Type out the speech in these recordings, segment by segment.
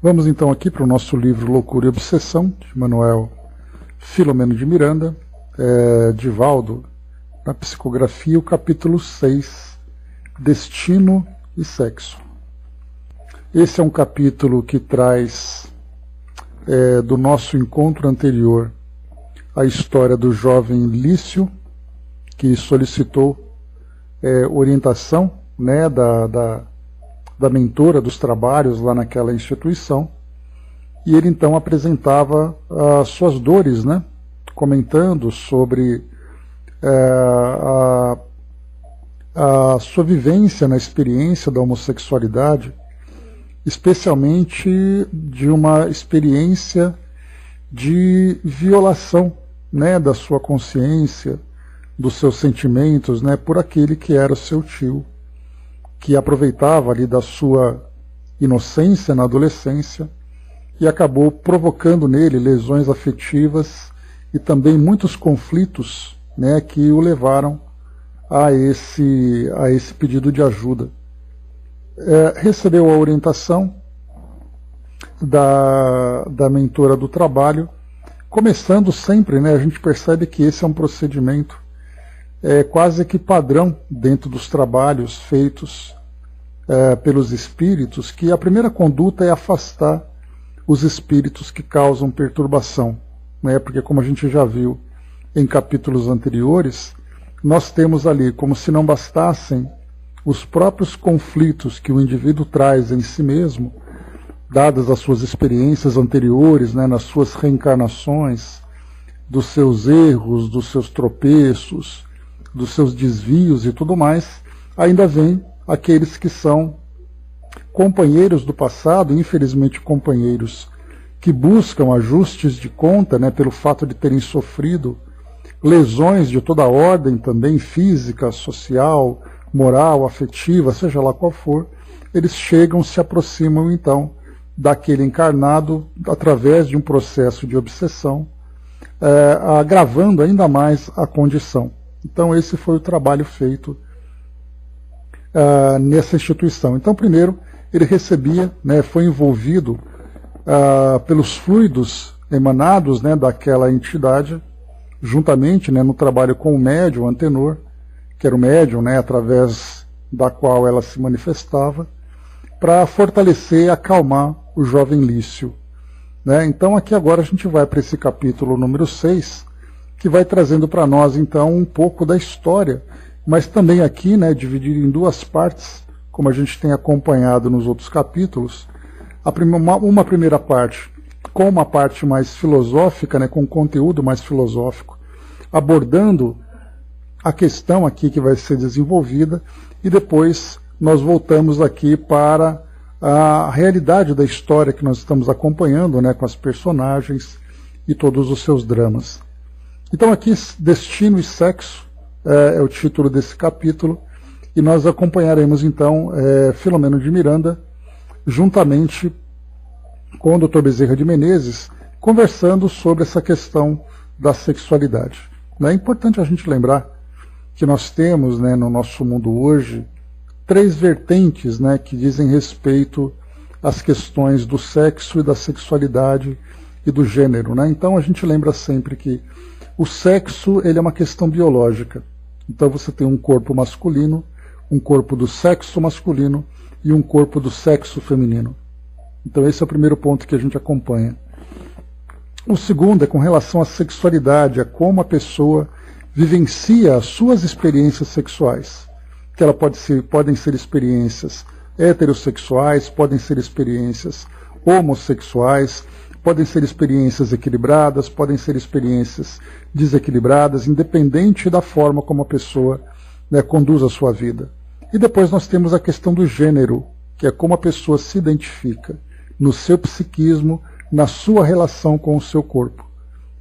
Vamos então aqui para o nosso livro Loucura e Obsessão, de Manuel Filomeno de Miranda, Divaldo, na psicografia, o capítulo 6, Destino e Sexo. Esse é um capítulo que traz do nosso encontro anterior a história do jovem Lício, que solicitou orientação, né, da mentora dos trabalhos lá naquela instituição, e ele então apresentava as suas dores, né, comentando sobre a sua vivência na experiência da homossexualidade, especialmente de uma experiência de violação, né, da sua consciência, dos seus sentimentos, né, por aquele que era o seu tio, que aproveitava ali da sua inocência na adolescência e acabou provocando nele lesões afetivas e também muitos conflitos, né, que o levaram a esse pedido de ajuda. Recebeu a orientação da mentora do trabalho, começando sempre, né, a gente percebe que esse é um procedimento quase que padrão dentro dos trabalhos feitos pelos espíritos, que a primeira conduta é afastar os espíritos que causam perturbação, né? Porque, como a gente já viu em capítulos anteriores, nós temos ali, como se não bastassem os próprios conflitos que o indivíduo traz em si mesmo, dadas as suas experiências anteriores, né, nas suas reencarnações, dos seus erros, dos seus tropeços, dos seus desvios e tudo mais, ainda vem aqueles que são companheiros do passado, infelizmente companheiros que buscam ajustes de conta, né, pelo fato de terem sofrido lesões de toda ordem, também física, social, moral, afetiva, seja lá qual for. Eles chegam, se aproximam então daquele encarnado através de um processo de obsessão, agravando ainda mais a condição. Então esse foi o trabalho feito nessa instituição. Então primeiro ele recebia, né, foi envolvido pelos fluidos emanados, né, daquela entidade, juntamente, né, no trabalho com o médium antenor, que era o médium, né, através da qual ela se manifestava, para fortalecer e acalmar o jovem Lício, né? Então aqui agora a gente vai para esse capítulo número 6, que vai trazendo para nós então um pouco da história, mas também aqui, né, dividido em duas partes, como a gente tem acompanhado nos outros capítulos. Uma primeira parte com uma parte mais filosófica, né, com conteúdo mais filosófico, abordando a questão aqui que vai ser desenvolvida, e depois nós voltamos aqui para a realidade da história que nós estamos acompanhando, né, com as personagens e todos os seus dramas. Então aqui, Destino e Sexo é o título desse capítulo, e nós acompanharemos então Filomeno de Miranda, juntamente com o Dr. Bezerra de Menezes, conversando sobre essa questão da sexualidade. É importante a gente lembrar que nós temos, né, no nosso mundo hoje, 3 vertentes, né, que dizem respeito às questões do sexo e da sexualidade e do gênero, né? Então a gente lembra sempre que o sexo, ele é uma questão biológica. Então você tem um corpo masculino, um corpo do sexo masculino e um corpo do sexo feminino. Então esse é o primeiro ponto que a gente acompanha. O segundo é com relação à sexualidade, a como a pessoa vivencia as suas experiências sexuais. Que ela podem ser experiências heterossexuais, podem ser experiências homossexuais, podem ser experiências equilibradas, podem ser experiências desequilibradas, independente da forma como a pessoa, né, conduz a sua vida. E depois nós temos a questão do gênero, que é como a pessoa se identifica no seu psiquismo, na sua relação com o seu corpo.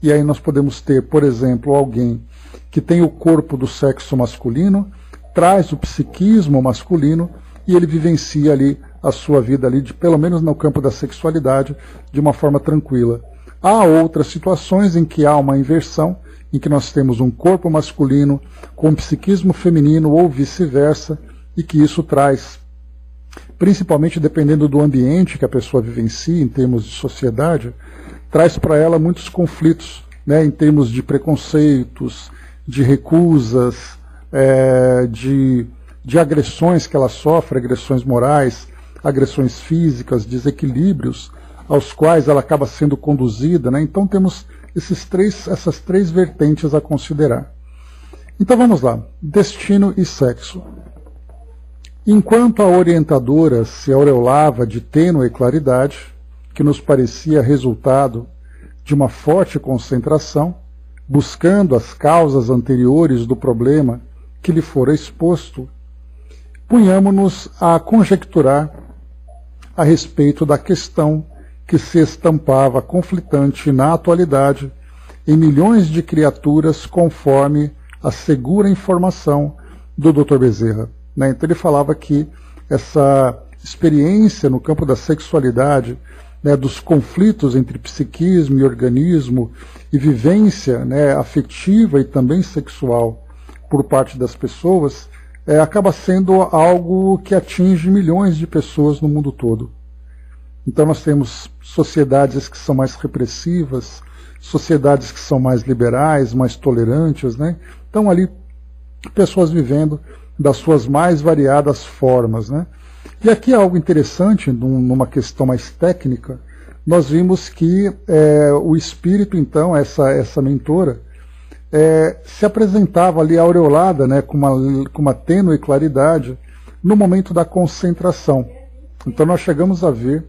E aí nós podemos ter, por exemplo, alguém que tem o corpo do sexo masculino, traz o psiquismo masculino e ele vivencia ali a sua vida ali, pelo menos no campo da sexualidade, de uma forma tranquila. Há outras situações em que há uma inversão, em que nós temos um corpo masculino com um psiquismo feminino ou vice-versa, e que isso traz principalmente dependendo do ambiente que a pessoa vivencia em termos de sociedade, traz para ela muitos conflitos, né, em termos de preconceitos, de recusas, de agressões que ela sofre, agressões morais, agressões físicas, desequilíbrios aos quais ela acaba sendo conduzida, né? Então temos essas três vertentes a considerar. Então vamos lá, destino e sexo. Enquanto a orientadora se aureolava de tênue claridade, que nos parecia resultado de uma forte concentração, buscando as causas anteriores do problema que lhe fora exposto, punhamo-nos a conjecturar a respeito da questão que se estampava conflitante na atualidade em milhões de criaturas, conforme a segura informação do Dr. Bezerra. Né? Então ele falava que essa experiência no campo da sexualidade, né, dos conflitos entre psiquismo e organismo e vivência, né, afetiva e também sexual por parte das pessoas, acaba sendo algo que atinge milhões de pessoas no mundo todo. Então nós temos sociedades que são mais repressivas, sociedades que são mais liberais, mais tolerantes, né? Então ali pessoas vivendo das suas mais variadas formas, né? E aqui algo interessante, numa questão mais técnica, nós vimos que o espírito, então, essa mentora, se apresentava ali aureolada, né, com uma tênue claridade no momento da concentração. Então nós chegamos a ver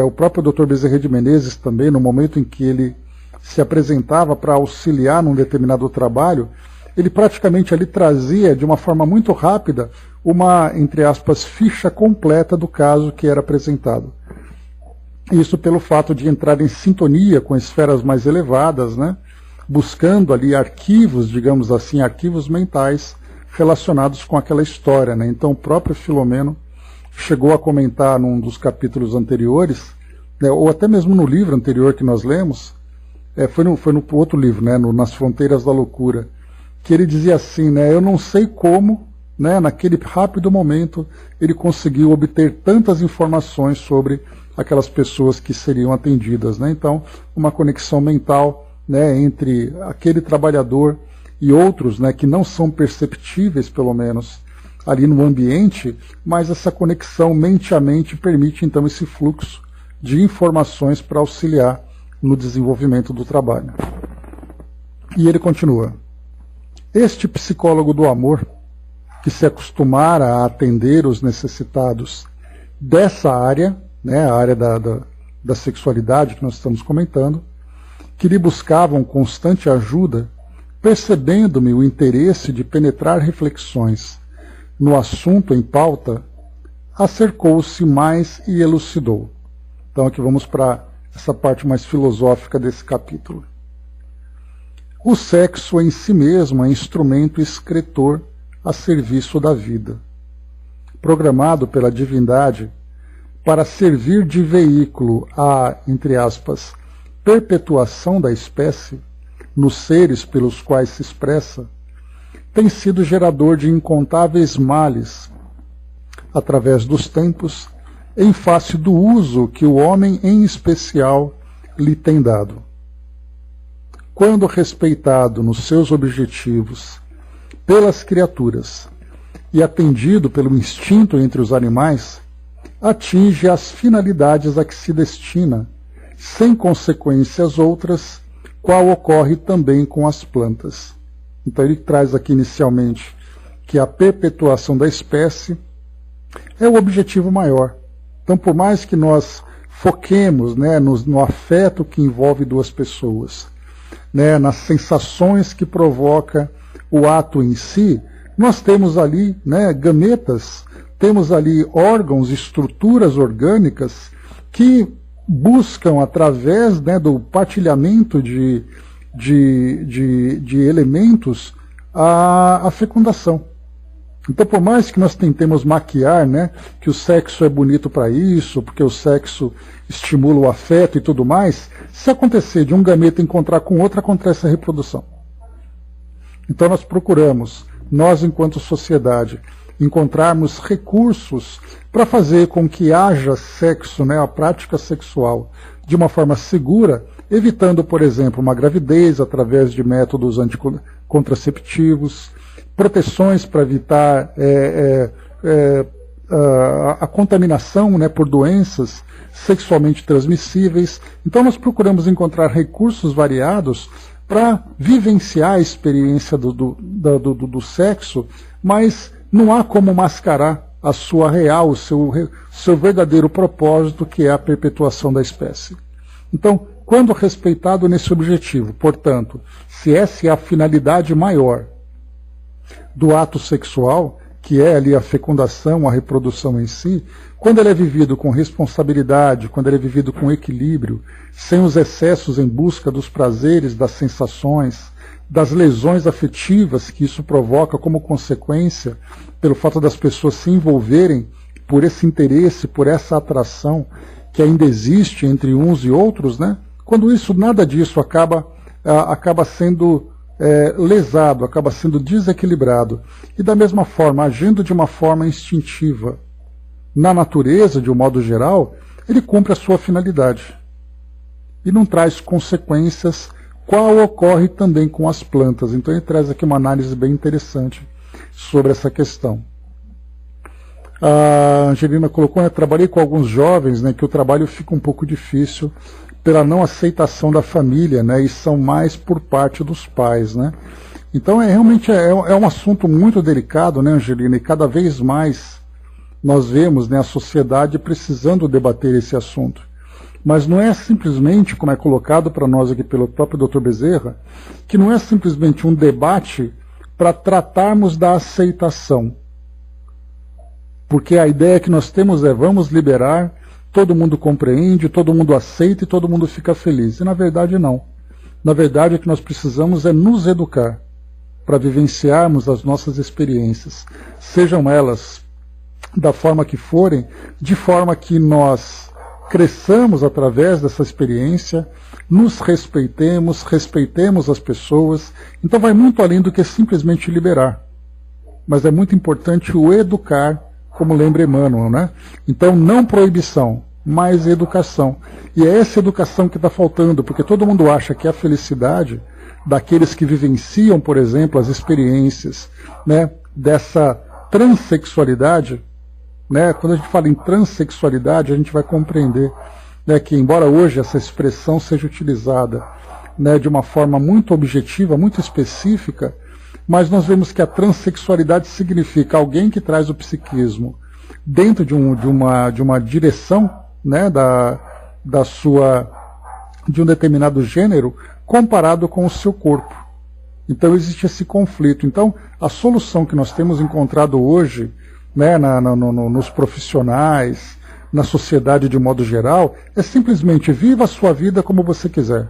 o próprio Dr. Bezerra de Menezes também, no momento em que ele se apresentava para auxiliar num determinado trabalho, ele praticamente ali trazia de uma forma muito rápida uma, entre aspas, ficha completa do caso que era apresentado. Isso pelo fato de entrar em sintonia com esferas mais elevadas, né, buscando ali arquivos, digamos assim, arquivos mentais relacionados com aquela história, né. Então o próprio Filomeno chegou a comentar num dos capítulos anteriores, né, ou até mesmo no livro anterior que nós lemos, foi no outro livro, né, Nas Fronteiras da Loucura, que ele dizia assim, né, eu não sei como, né, naquele rápido momento, ele conseguiu obter tantas informações sobre aquelas pessoas que seriam atendidas, né. Então, uma conexão mental, né, entre aquele trabalhador e outros, né, que não são perceptíveis, pelo menos, ali no ambiente, mas essa conexão mente a mente permite então esse fluxo de informações para auxiliar no desenvolvimento do trabalho. E ele continua: este psicólogo do amor, que se acostumara a atender os necessitados dessa área, né, a área da sexualidade que nós estamos comentando, que lhe buscavam constante ajuda, percebendo-me o interesse de penetrar reflexões no assunto em pauta, acercou-se mais e elucidou. Então aqui vamos para essa parte mais filosófica desse capítulo. O sexo em si mesmo é instrumento excretor a serviço da vida, programado pela divindade para servir de veículo à, entre aspas, perpetuação da espécie nos seres pelos quais se expressa, tem sido gerador de incontáveis males, através dos tempos, em face do uso que o homem em especial lhe tem dado. Quando respeitado nos seus objetivos pelas criaturas e atendido pelo instinto entre os animais, atinge as finalidades a que se destina, sem consequências outras, qual ocorre também com as plantas. Então ele traz aqui inicialmente que a perpetuação da espécie é o objetivo maior. Então, por mais que nós foquemos, né, no afeto que envolve duas pessoas, né, nas sensações que provoca o ato em si, nós temos ali, né, gametas, temos ali órgãos, estruturas orgânicas que buscam, através, né, do partilhamento de elementos, a fecundação. Então, por mais que nós tentemos maquiar, né, que o sexo é bonito para isso, porque o sexo estimula o afeto e tudo mais, se acontecer de um gameta encontrar com outro, acontece a reprodução. Então nós procuramos, nós enquanto sociedade, encontrarmos recursos para fazer com que haja sexo, né, a prática sexual, de uma forma segura, evitando, por exemplo, uma gravidez através de métodos anticontraceptivos, proteções para evitar a contaminação, né, por doenças sexualmente transmissíveis. Então nós procuramos encontrar recursos variados para vivenciar a experiência do sexo, mas não há como mascarar a sua real, o seu verdadeiro propósito, que é a perpetuação da espécie. Então, quando respeitado nesse objetivo, portanto, se essa é a finalidade maior do ato sexual, que é ali a fecundação, a reprodução em si, quando ele é vivido com responsabilidade, quando ele é vivido com equilíbrio, sem os excessos em busca dos prazeres, das sensações, das lesões afetivas que isso provoca como consequência, pelo fato das pessoas se envolverem por esse interesse, por essa atração que ainda existe entre uns e outros, né? Quando nada disso acaba sendo lesado, acaba sendo desequilibrado, e da mesma forma, agindo de uma forma instintiva, na natureza, de um modo geral, ele cumpre a sua finalidade e não traz consequências, qual ocorre também com as plantas. Então ele traz aqui uma análise bem interessante sobre essa questão. A Angelina colocou, né, trabalhei com alguns jovens, né, que o trabalho fica um pouco difícil pela não aceitação da família, né, e são mais por parte dos pais, né. Então realmente é um assunto muito delicado, né, Angelina, e cada vez mais nós vemos, né, a sociedade precisando debater esse assunto. Mas não é simplesmente, como é colocado para nós aqui pelo próprio Dr. Bezerra, que não é simplesmente um debate para tratarmos da aceitação. Porque a ideia que nós temos é: vamos liberar, todo mundo compreende, todo mundo aceita e todo mundo fica feliz. E na verdade não. Na verdade o que nós precisamos é nos educar para vivenciarmos as nossas experiências, sejam elas da forma que forem, de forma que nós cresçamos através dessa experiência, nos respeitemos, respeitemos as pessoas. Então vai muito além do que simplesmente liberar. Mas é muito importante o educar, como lembra Emmanuel, né? Então não proibição, mas educação. E é essa educação que está faltando, porque todo mundo acha que a felicidade daqueles que vivenciam, por exemplo, as experiências, né, dessa transexualidade, né, quando a gente fala em transexualidade, a gente vai compreender, né, que embora hoje essa expressão seja utilizada, né, de uma forma muito objetiva, muito específica, mas nós vemos que a transexualidade significa alguém que traz o psiquismo dentro de uma direção, né, de um determinado gênero, comparado com o seu corpo. Então existe esse conflito. Então a solução que nós temos encontrado hoje, né, nos profissionais, na sociedade de modo geral, é simplesmente: viva a sua vida como você quiser.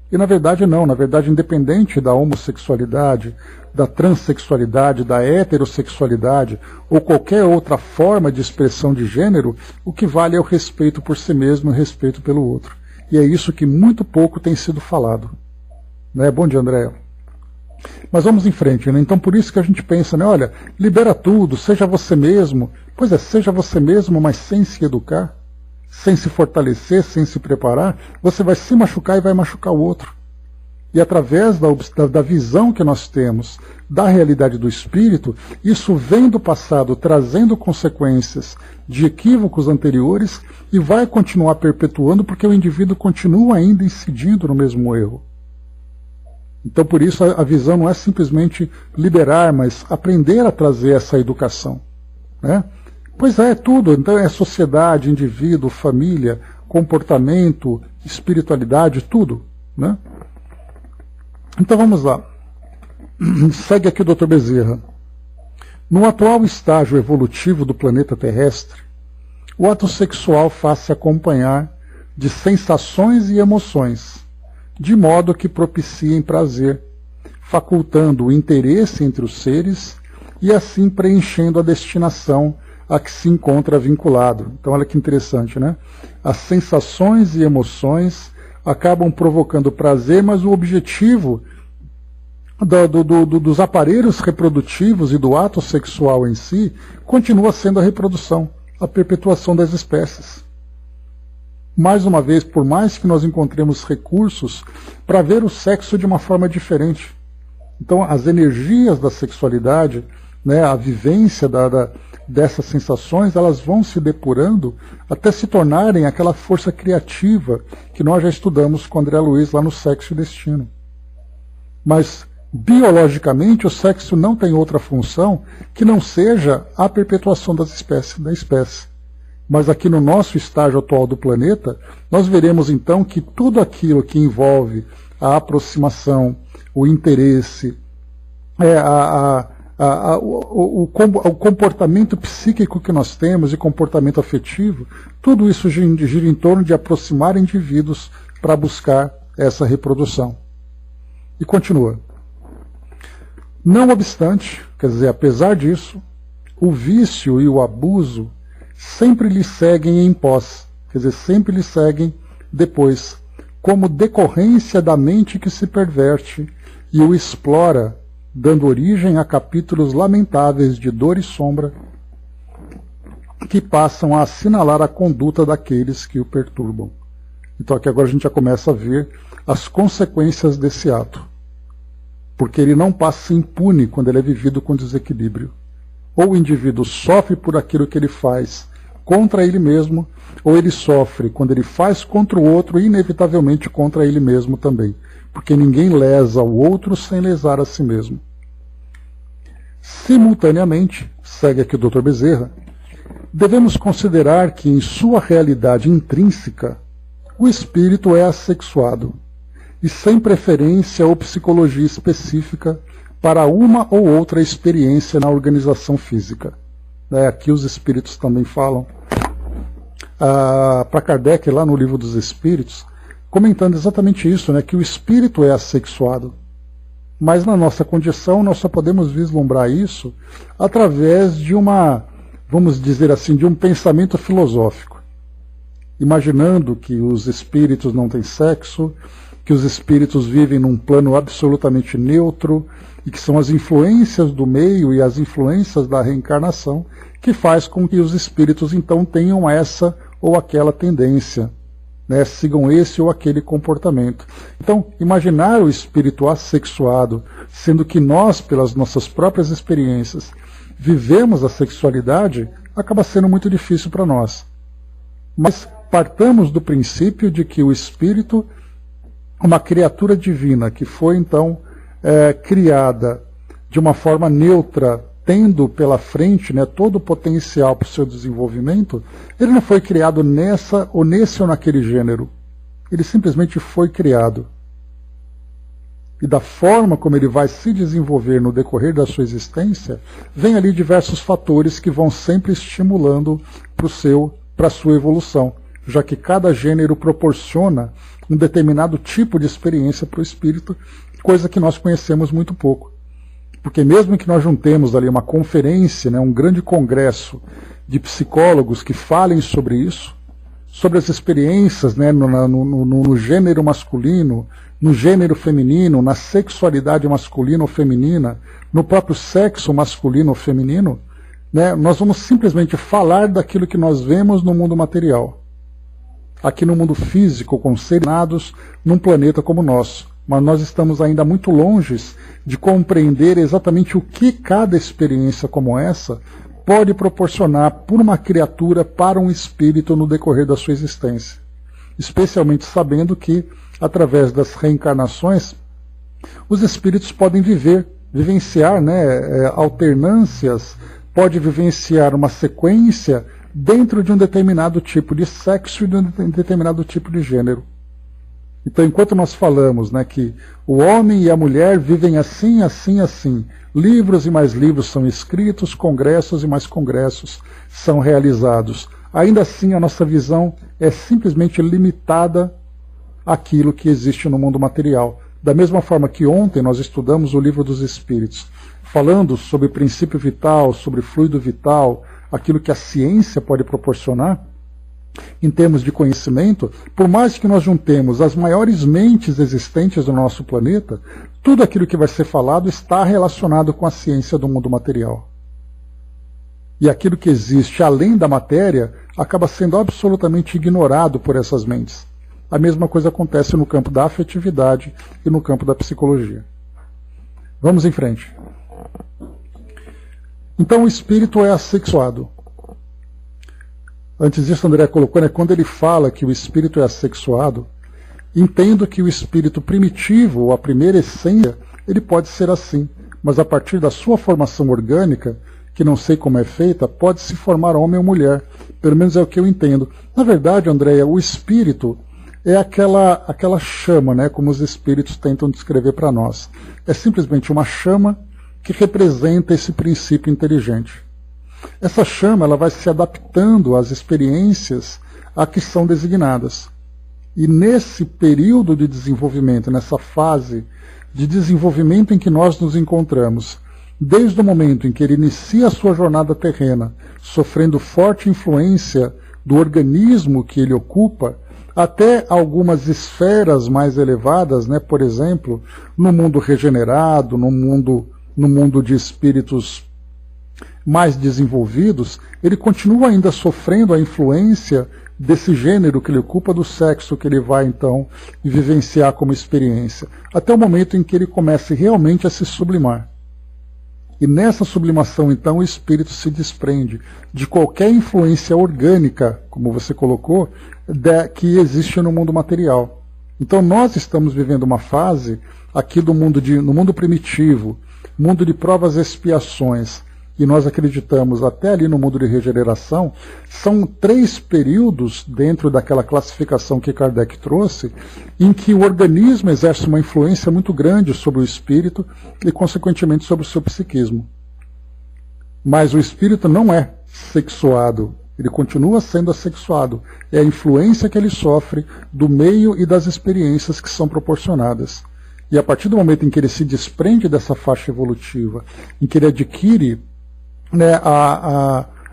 E na verdade não, na verdade, independente da homossexualidade, da transexualidade, da heterossexualidade ou qualquer outra forma de expressão de gênero, o que vale é o respeito por si mesmo e o respeito pelo outro. E é isso que muito pouco tem sido falado. Né? Bom dia, Andréa. Mas vamos em frente, né? Então por isso que a gente pensa, né? Olha, libera tudo, seja você mesmo. Pois é, seja você mesmo, mas sem se educar, sem se fortalecer, sem se preparar, você vai se machucar e vai machucar o outro. E através da visão que nós temos da realidade do espírito, isso vem do passado trazendo consequências de equívocos anteriores e vai continuar perpetuando, porque o indivíduo continua ainda incidindo no mesmo erro. Então por isso a visão não é simplesmente liberar, mas aprender a trazer essa educação, né? Pois é, tudo. Então é sociedade, indivíduo, família, comportamento, espiritualidade, tudo, né? Então vamos lá. Segue aqui o Dr. Bezerra. No atual estágio evolutivo do planeta terrestre, o ato sexual faz-se acompanhar de sensações e emoções, de modo que propiciem prazer, facultando o interesse entre os seres e assim preenchendo a destinação a que se encontra vinculado. Então olha que interessante, né? As sensações e emoções acabam provocando prazer, mas o objetivo dos aparelhos reprodutivos e do ato sexual em si continua sendo a reprodução, a perpetuação das espécies. Mais uma vez, por mais que nós encontremos recursos para ver o sexo de uma forma diferente. Então, as energias da sexualidade, né, a vivência dessas sensações, elas vão se depurando até se tornarem aquela força criativa que nós já estudamos com André Luiz lá no Sexo e Destino. Mas, biologicamente, o sexo não tem outra função que não seja a perpetuação da espécie. Mas aqui no nosso estágio atual do planeta, nós veremos então que tudo aquilo que envolve a aproximação, o interesse, o comportamento psíquico que nós temos e comportamento afetivo, tudo isso gira em torno de aproximar indivíduos para buscar essa reprodução. E continua. Não obstante, quer dizer, apesar disso, o vício e o abuso sempre lhe seguem em pós, quer dizer, sempre lhe seguem depois, como decorrência da mente que se perverte e o explora, dando origem a capítulos lamentáveis de dor e sombra que passam a assinalar a conduta daqueles que o perturbam. Então aqui agora a gente já começa a ver as consequências desse ato, porque ele não passa impune quando ele é vivido com desequilíbrio. Ou o indivíduo sofre por aquilo que ele faz contra ele mesmo, ou ele sofre quando ele faz contra o outro e inevitavelmente contra ele mesmo também, porque ninguém lesa o outro sem lesar a si mesmo. Simultaneamente, segue aqui o Dr. Bezerra, devemos considerar que em sua realidade intrínseca, o espírito é assexuado, e sem preferência ou psicologia específica para uma ou outra experiência na organização física. Aqui os espíritos também falam para Kardec, lá no Livro dos Espíritos, comentando exatamente isso, né, que o espírito é assexuado. Mas na nossa condição nós só podemos vislumbrar isso através de vamos dizer assim, de um pensamento filosófico. Imaginando que os espíritos não têm sexo, que os espíritos vivem num plano absolutamente neutro, e que são as influências do meio e as influências da reencarnação que faz com que os espíritos então tenham essa ou aquela tendência, né, sigam esse ou aquele comportamento. Então, imaginar o espírito assexuado, sendo que nós, pelas nossas próprias experiências, vivemos a sexualidade, acaba sendo muito difícil para nós. Mas partamos do princípio de que o espírito, uma criatura divina que foi então criada de uma forma neutra, tendo pela frente, né, todo o potencial para o seu desenvolvimento, ele não foi criado nesse ou naquele gênero. Ele simplesmente foi criado. E da forma como ele vai se desenvolver no decorrer da sua existência, vem ali diversos fatores que vão sempre estimulando para a sua evolução, já que cada gênero proporciona um determinado tipo de experiência para o espírito, coisa que nós conhecemos muito pouco. Porque mesmo que nós juntemos ali uma conferência, né, um grande congresso de psicólogos que falem sobre isso, sobre as experiências, né, no gênero masculino, no gênero feminino, na sexualidade masculina ou feminina, no próprio sexo masculino ou feminino, né, nós vamos simplesmente falar daquilo que nós vemos no mundo material. Aqui no mundo físico, com seres nados num planeta como o nosso. Mas nós estamos ainda muito longe de compreender exatamente o que cada experiência como essa pode proporcionar por uma criatura para um espírito no decorrer da sua existência. Especialmente sabendo que, através das reencarnações, os espíritos podem vivenciar, né, alternâncias, pode vivenciar uma sequência dentro de um determinado tipo de sexo e de um determinado tipo de gênero. Então, enquanto nós falamos, né, que o homem e a mulher vivem assim, assim, assim, livros e mais livros são escritos, congressos e mais congressos são realizados, ainda assim a nossa visão é simplesmente limitada àquilo que existe no mundo material. Da mesma forma que ontem nós estudamos o Livro dos Espíritos, falando sobre princípio vital, sobre fluido vital, aquilo que a ciência pode proporcionar, em termos de conhecimento, por mais que nós juntemos as maiores mentes existentes do nosso planeta, tudo aquilo que vai ser falado está relacionado com a ciência do mundo material. E aquilo que existe além da matéria acaba sendo absolutamente ignorado por essas mentes. A mesma coisa acontece no campo da afetividade e no campo da psicologia. Vamos em frente. Então o espírito é assexuado. Antes disso, André colocou, né, quando ele fala que o espírito é assexuado, entendo que o espírito primitivo, ou a primeira essência, ele pode ser assim, mas a partir da sua formação orgânica, que não sei como é feita, pode se formar homem ou mulher. Pelo menos é o que eu entendo. Na verdade, Andréia, o espírito é aquela chama, né, como os espíritos tentam descrever para nós. É simplesmente uma chama que representa esse princípio inteligente. Essa chama ela vai se adaptando às experiências a que são designadas. E nesse período de desenvolvimento, nessa fase de desenvolvimento em que nós nos encontramos, desde o momento em que ele inicia a sua jornada terrena, sofrendo forte influência do organismo que ele ocupa, até algumas esferas mais elevadas, né, por exemplo, no mundo regenerado, no mundo de espíritos mais desenvolvidos, ele continua ainda sofrendo a influência desse gênero que ele ocupa, do sexo que ele vai então vivenciar como experiência, até o momento em que ele comece realmente a se sublimar. E nessa sublimação, então, o espírito se desprende de qualquer influência orgânica, como você colocou, que existe no mundo material. Então nós estamos vivendo uma fase aqui no mundo primitivo, mundo de provas e expiações, e nós acreditamos até ali no mundo de regeneração, são 3 períodos dentro daquela classificação que Kardec trouxe, em que o organismo exerce uma influência muito grande sobre o espírito e, consequentemente, sobre o seu psiquismo. Mas o espírito não é sexuado, ele continua sendo assexuado. É a influência que ele sofre do meio e das experiências que são proporcionadas. E a partir do momento em que ele se desprende dessa faixa evolutiva, em que ele adquire, né,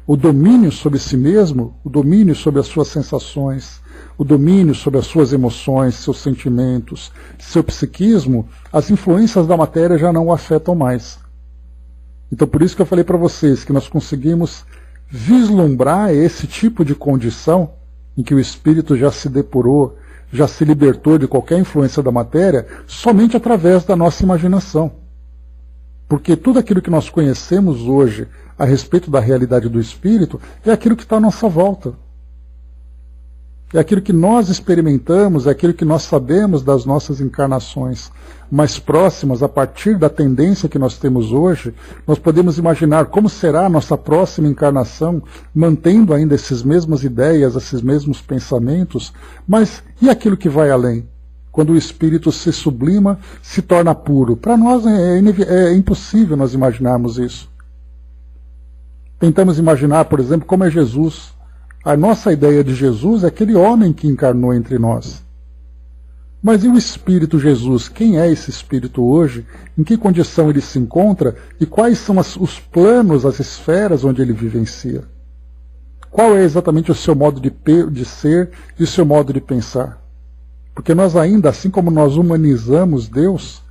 o domínio sobre si mesmo, o domínio sobre as suas sensações, o domínio sobre as suas emoções, seus sentimentos, seu psiquismo, as influências da matéria já não o afetam mais. Então por isso que eu falei para vocês que nós conseguimos vislumbrar esse tipo de condição em que o espírito já se depurou, já se libertou de qualquer influência da matéria, somente através da nossa imaginação. Porque tudo aquilo que nós conhecemos hoje a respeito da realidade do espírito é aquilo que está à nossa volta. É aquilo que nós experimentamos, é aquilo que nós sabemos das nossas encarnações mais próximas, a partir da tendência que nós temos hoje. Nós podemos imaginar como será a nossa próxima encarnação, mantendo ainda essas mesmas ideias, esses mesmos pensamentos, mas e aquilo que vai além? Quando o espírito se sublima, se torna puro. Para nós é impossível nós imaginarmos isso. Tentamos imaginar, por exemplo, como é Jesus. A nossa ideia de Jesus é aquele homem que encarnou entre nós. Mas e o Espírito Jesus? Quem é esse Espírito hoje? Em que condição ele se encontra? E quais são os planos, as esferas onde ele vivencia? Qual é exatamente o seu modo de ser e o seu modo de pensar? Porque nós ainda, assim como nós humanizamos Deus,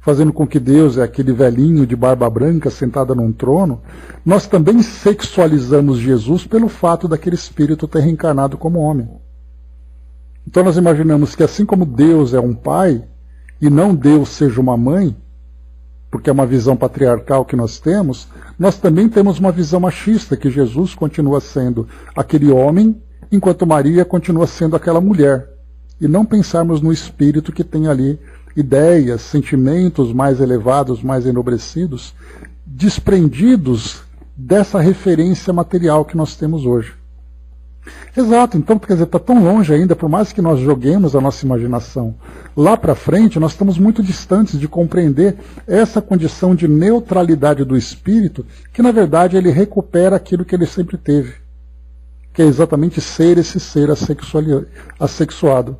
fazendo com que Deus é aquele velhinho de barba branca sentado num trono, nós também sexualizamos Jesus pelo fato daquele espírito ter reencarnado como homem. Então nós imaginamos que assim como Deus é um pai, e não Deus seja uma mãe, porque é uma visão patriarcal que nós também temos uma visão machista, que Jesus continua sendo aquele homem, enquanto Maria continua sendo aquela mulher. E não pensarmos no espírito que tem ali ideias, sentimentos mais elevados, mais enobrecidos, desprendidos dessa referência material que nós temos hoje. Exato, então, quer dizer, está tão longe ainda, por mais que nós joguemos a nossa imaginação lá para frente, nós estamos muito distantes de compreender essa condição de neutralidade do espírito, que na verdade ele recupera aquilo que ele sempre teve, que é exatamente ser esse ser assexuado.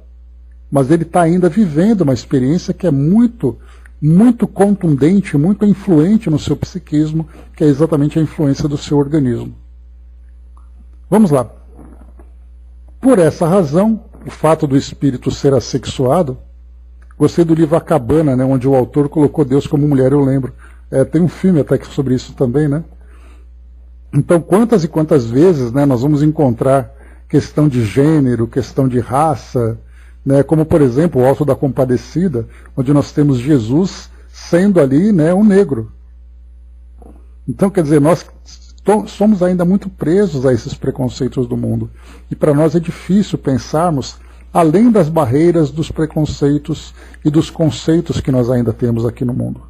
Mas ele está ainda vivendo uma experiência que é muito, muito contundente, muito influente no seu psiquismo, que é exatamente a influência do seu organismo. Vamos lá. Por essa razão, o fato do espírito ser assexuado, Gostei do livro A Cabana, né, onde o autor colocou Deus como mulher, eu lembro. Tem um filme até sobre isso também, né? Então, quantas e quantas vezes, né, nós vamos encontrar questão de gênero, questão de raça, né, como, por exemplo, o Alto da Compadecida, onde nós temos Jesus sendo ali, né, um negro. Então, quer dizer, nós somos ainda muito presos a esses preconceitos do mundo. E para nós é difícil pensarmos além das barreiras dos preconceitos e dos conceitos que nós ainda temos aqui no mundo.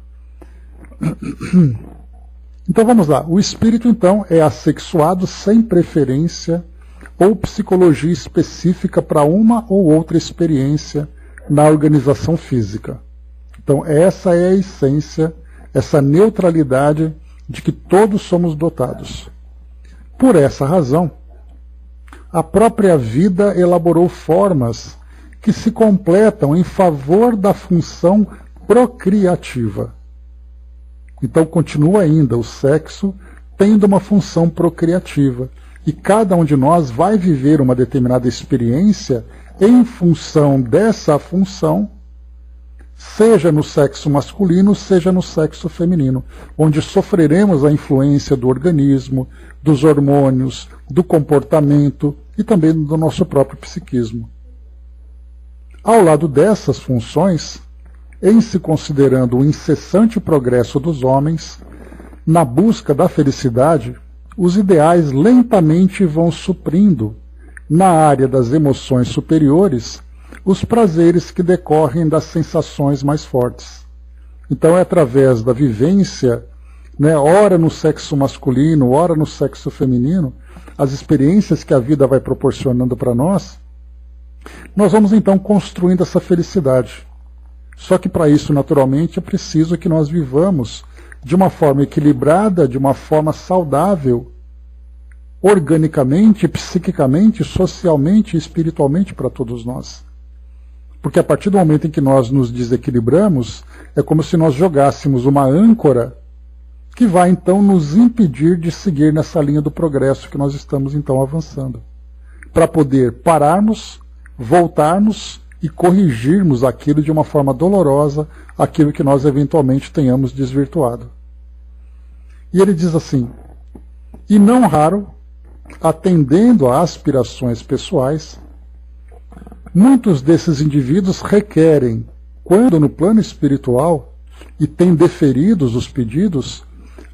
Então vamos lá. O espírito, então, é assexuado sem preferência ou psicologia específica para uma ou outra experiência na organização física. Então essa é a essência, essa neutralidade de que todos somos dotados. Por essa razão, a própria vida elaborou formas que se completam em favor da função procriativa. Então continua ainda o sexo tendo uma função procriativa. E cada um de nós vai viver uma determinada experiência em função dessa função, seja no sexo masculino, seja no sexo feminino, onde sofreremos a influência do organismo, dos hormônios, do comportamento e também do nosso próprio psiquismo. Ao lado dessas funções, em se considerando o incessante progresso dos homens, na busca da felicidade, os ideais lentamente vão suprindo, na área das emoções superiores, os prazeres que decorrem das sensações mais fortes. Então é através da vivência, né, ora no sexo masculino, ora no sexo feminino, as experiências que a vida vai proporcionando para nós, nós vamos então construindo essa felicidade. Só que para isso, naturalmente, é preciso que nós vivamos de uma forma equilibrada, de uma forma saudável, organicamente, psiquicamente, socialmente e espiritualmente para todos nós. Porque a partir do momento em que nós nos desequilibramos, é como se nós jogássemos uma âncora que vai então nos impedir de seguir nessa linha do progresso que nós estamos então avançando. Para poder pararmos, voltarmos e corrigirmos aquilo de uma forma dolorosa, aquilo que nós eventualmente tenhamos desvirtuado. E ele diz assim, e não raro, atendendo a aspirações pessoais, muitos desses indivíduos requerem, quando no plano espiritual, e têm deferidos os pedidos,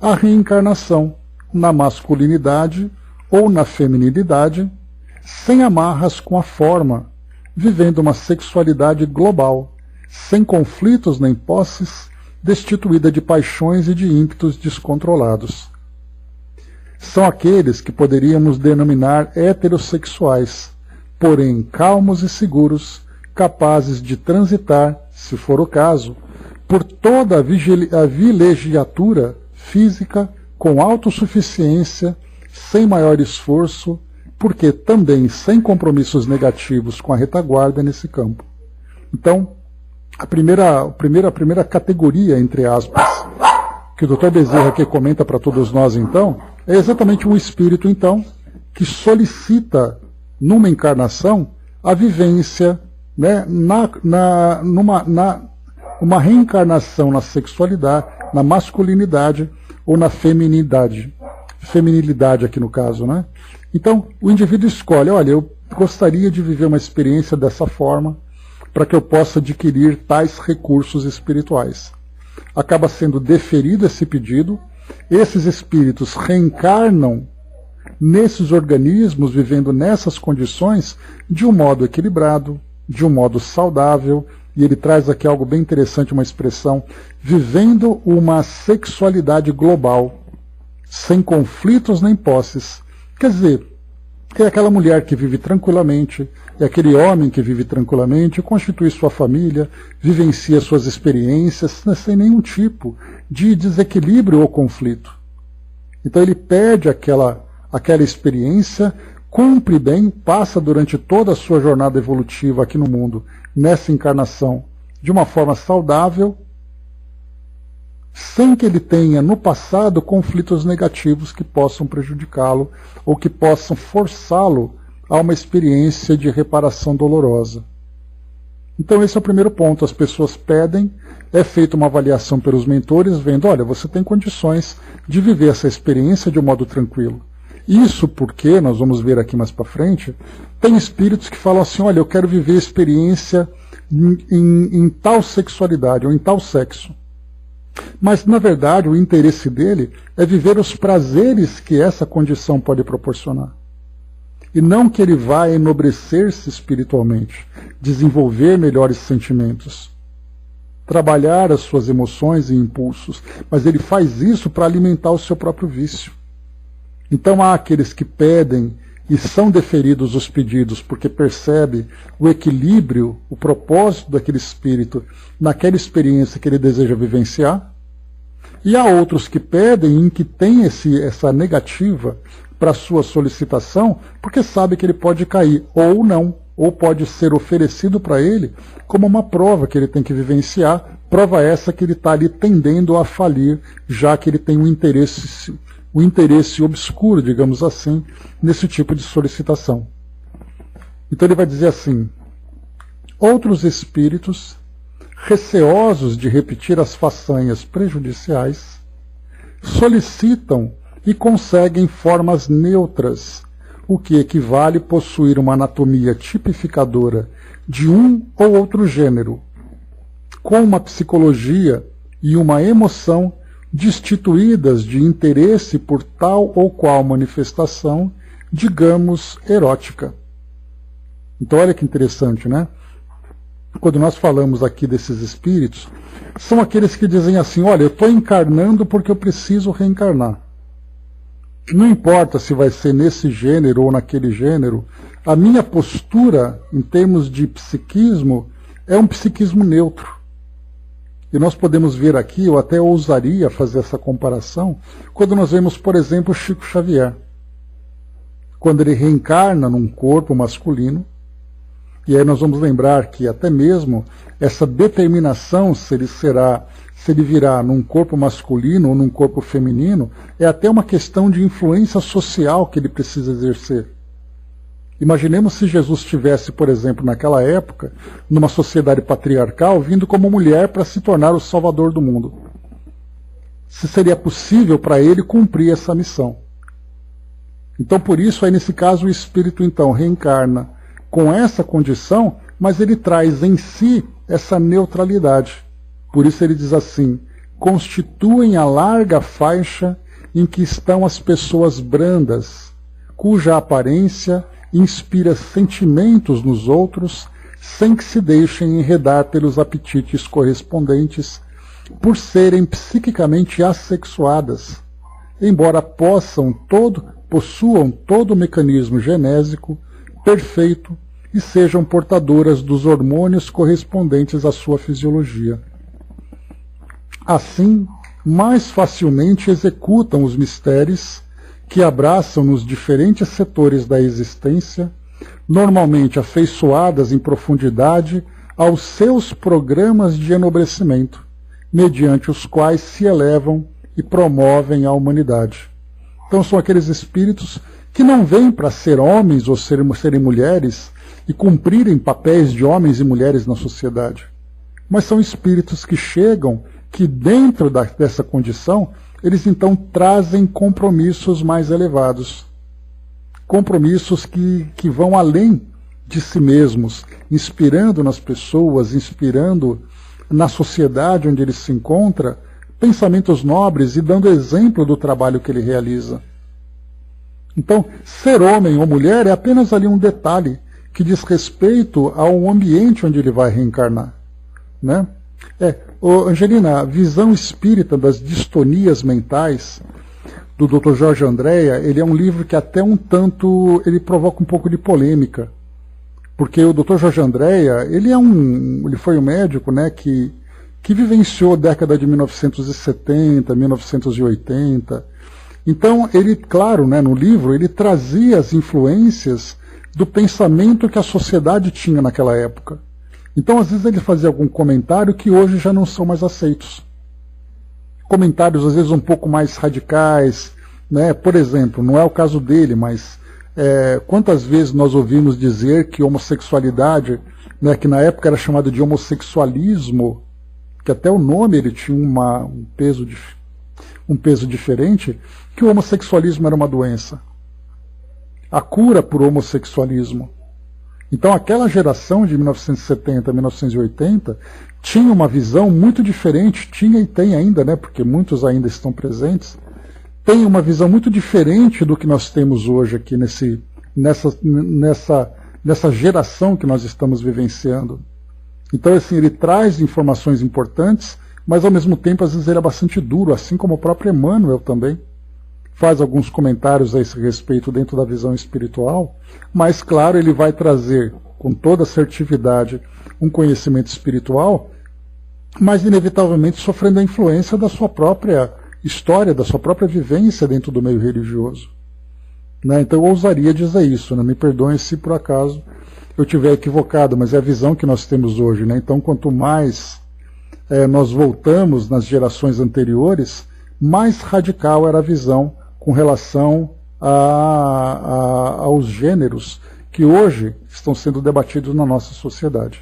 a reencarnação na masculinidade ou na feminilidade, sem amarras com a forma, vivendo uma sexualidade global, sem conflitos nem posses, destituída de paixões e de ímpetos descontrolados. São aqueles que poderíamos denominar heterossexuais, porém calmos e seguros, capazes de transitar, se for o caso, por toda a vilegiatura física com autossuficiência, sem maior esforço, porque também sem compromissos negativos com a retaguarda nesse campo. Então, a primeira categoria, entre aspas, que o Dr. Bezerra aqui comenta para todos nós, então, é exatamente o espírito, então, que solicita, numa encarnação, a vivência, né, uma reencarnação na sexualidade, na masculinidade ou na feminilidade aqui no caso, né? Então, o indivíduo escolhe, olha, eu gostaria de viver uma experiência dessa forma para que eu possa adquirir tais recursos espirituais. Acaba sendo deferido esse pedido, esses espíritos reencarnam nesses organismos, vivendo nessas condições, de um modo equilibrado, de um modo saudável, e ele traz aqui algo bem interessante, uma expressão, vivendo uma sexualidade global, sem conflitos nem posses. Quer dizer, é aquela mulher que vive tranquilamente, é aquele homem que vive tranquilamente, constitui sua família, vivencia suas experiências, sem nenhum tipo de desequilíbrio ou conflito. Então ele perde aquela experiência, cumpre bem, passa durante toda a sua jornada evolutiva aqui no mundo, nessa encarnação, de uma forma saudável, sem que ele tenha no passado conflitos negativos que possam prejudicá-lo ou que possam forçá-lo a uma experiência de reparação dolorosa. Então esse é o primeiro ponto, as pessoas pedem, é feita uma avaliação pelos mentores, vendo, olha, você tem condições de viver essa experiência de um modo tranquilo. Isso porque, nós vamos ver aqui mais para frente, tem espíritos que falam assim, olha, eu quero viver a experiência em tal sexualidade, ou em tal sexo. Mas, na verdade, o interesse dele é viver os prazeres que essa condição pode proporcionar. E não que ele vá enobrecer-se espiritualmente, desenvolver melhores sentimentos, trabalhar as suas emoções e impulsos, mas ele faz isso para alimentar o seu próprio vício. Então há aqueles que pedem e são deferidos os pedidos porque percebe o equilíbrio, o propósito daquele espírito naquela experiência que ele deseja vivenciar. E há outros que pedem em que tem essa negativa para sua solicitação porque sabe que ele pode cair, ou não, ou pode ser oferecido para ele como uma prova que ele tem que vivenciar, prova essa que ele está ali tendendo a falir, já que ele tem um interesse obscuro, digamos assim, nesse tipo de solicitação. Então ele vai dizer assim, outros espíritos, receosos de repetir as façanhas prejudiciais, solicitam e conseguem formas neutras, o que equivale a possuir uma anatomia tipificadora de um ou outro gênero, com uma psicologia e uma emoção destituídas de interesse por tal ou qual manifestação, digamos, erótica. Então olha que interessante, né? Quando nós falamos aqui desses espíritos, são aqueles que dizem assim, olha, eu estou encarnando porque eu preciso reencarnar. Não importa se vai ser nesse gênero ou naquele gênero, a minha postura, em termos de psiquismo, é um psiquismo neutro. E nós podemos ver aqui, eu até ousaria fazer essa comparação, quando nós vemos, por exemplo, Chico Xavier. Quando ele reencarna num corpo masculino, e aí nós vamos lembrar que até mesmo essa determinação, se ele virá num corpo masculino ou num corpo feminino, é até uma questão de influência social que ele precisa exercer. Imaginemos se Jesus estivesse, por exemplo, naquela época, numa sociedade patriarcal, vindo como mulher para se tornar o salvador do mundo. Se seria possível para ele cumprir essa missão. Então, por isso, aí nesse caso, o espírito, então, reencarna com essa condição, mas ele traz em si essa neutralidade. Por isso ele diz assim, constituem a larga faixa em que estão as pessoas brandas, cuja aparência inspira sentimentos nos outros, sem que se deixem enredar pelos apetites correspondentes, por serem psiquicamente assexuadas, embora possuam todo o mecanismo genésico perfeito e sejam portadoras dos hormônios correspondentes à sua fisiologia. Assim, mais facilmente executam os mistérios que abraçam nos diferentes setores da existência, normalmente afeiçoadas em profundidade aos seus programas de enobrecimento, mediante os quais se elevam e promovem a humanidade. Então são aqueles espíritos que não vêm para ser homens ou serem mulheres e cumprirem papéis de homens e mulheres na sociedade, mas são espíritos que chegam, que dentro dessa condição, eles então trazem compromissos mais elevados, compromissos que vão além de si mesmos, inspirando nas pessoas, inspirando na sociedade onde ele se encontra, pensamentos nobres e dando exemplo do trabalho que ele realiza. Então, ser homem ou mulher é apenas ali um detalhe que diz respeito ao ambiente onde ele vai reencarnar, né? Angelina, a visão espírita das distonias mentais do Dr. Jorge Andréa, ele é um livro que até um tanto ele provoca um pouco de polêmica, porque o Dr. Jorge Andréa, ele foi um médico, né, que vivenciou a década de 1970, 1980. Então, ele, claro, né, no livro, ele trazia as influências do pensamento que a sociedade tinha naquela época. Então, às vezes, ele fazia algum comentário que hoje já não são mais aceitos. Comentários, às vezes, um pouco mais radicais, né? Por exemplo, não é o caso dele, mas quantas vezes nós ouvimos dizer que homossexualidade né, que na época era chamado de homossexualismo, que até o nome ele tinha um peso diferente, que o homossexualismo era uma doença. A cura por homossexualismo. Então aquela geração de 1970 a 1980 tinha uma visão muito diferente, tinha e tem ainda, né, porque muitos ainda estão presentes, tem uma visão muito diferente do que nós temos hoje aqui nessa geração que nós estamos vivenciando. Então, assim, ele traz informações importantes, mas ao mesmo tempo, às vezes, ele é bastante duro, assim como o próprio Emmanuel também. Faz alguns comentários a esse respeito dentro da visão espiritual, mas, claro, ele vai trazer, com toda assertividade, um conhecimento espiritual, mas, inevitavelmente, sofrendo a influência da sua própria história, da sua própria vivência dentro do meio religioso. Né? Então, eu ousaria dizer isso, né? Me perdoem se, por acaso, eu estiver equivocado, mas é a visão que nós temos hoje. Né? Então, quanto mais nós voltamos nas gerações anteriores, mais radical era a visão com relação aos gêneros que hoje estão sendo debatidos na nossa sociedade.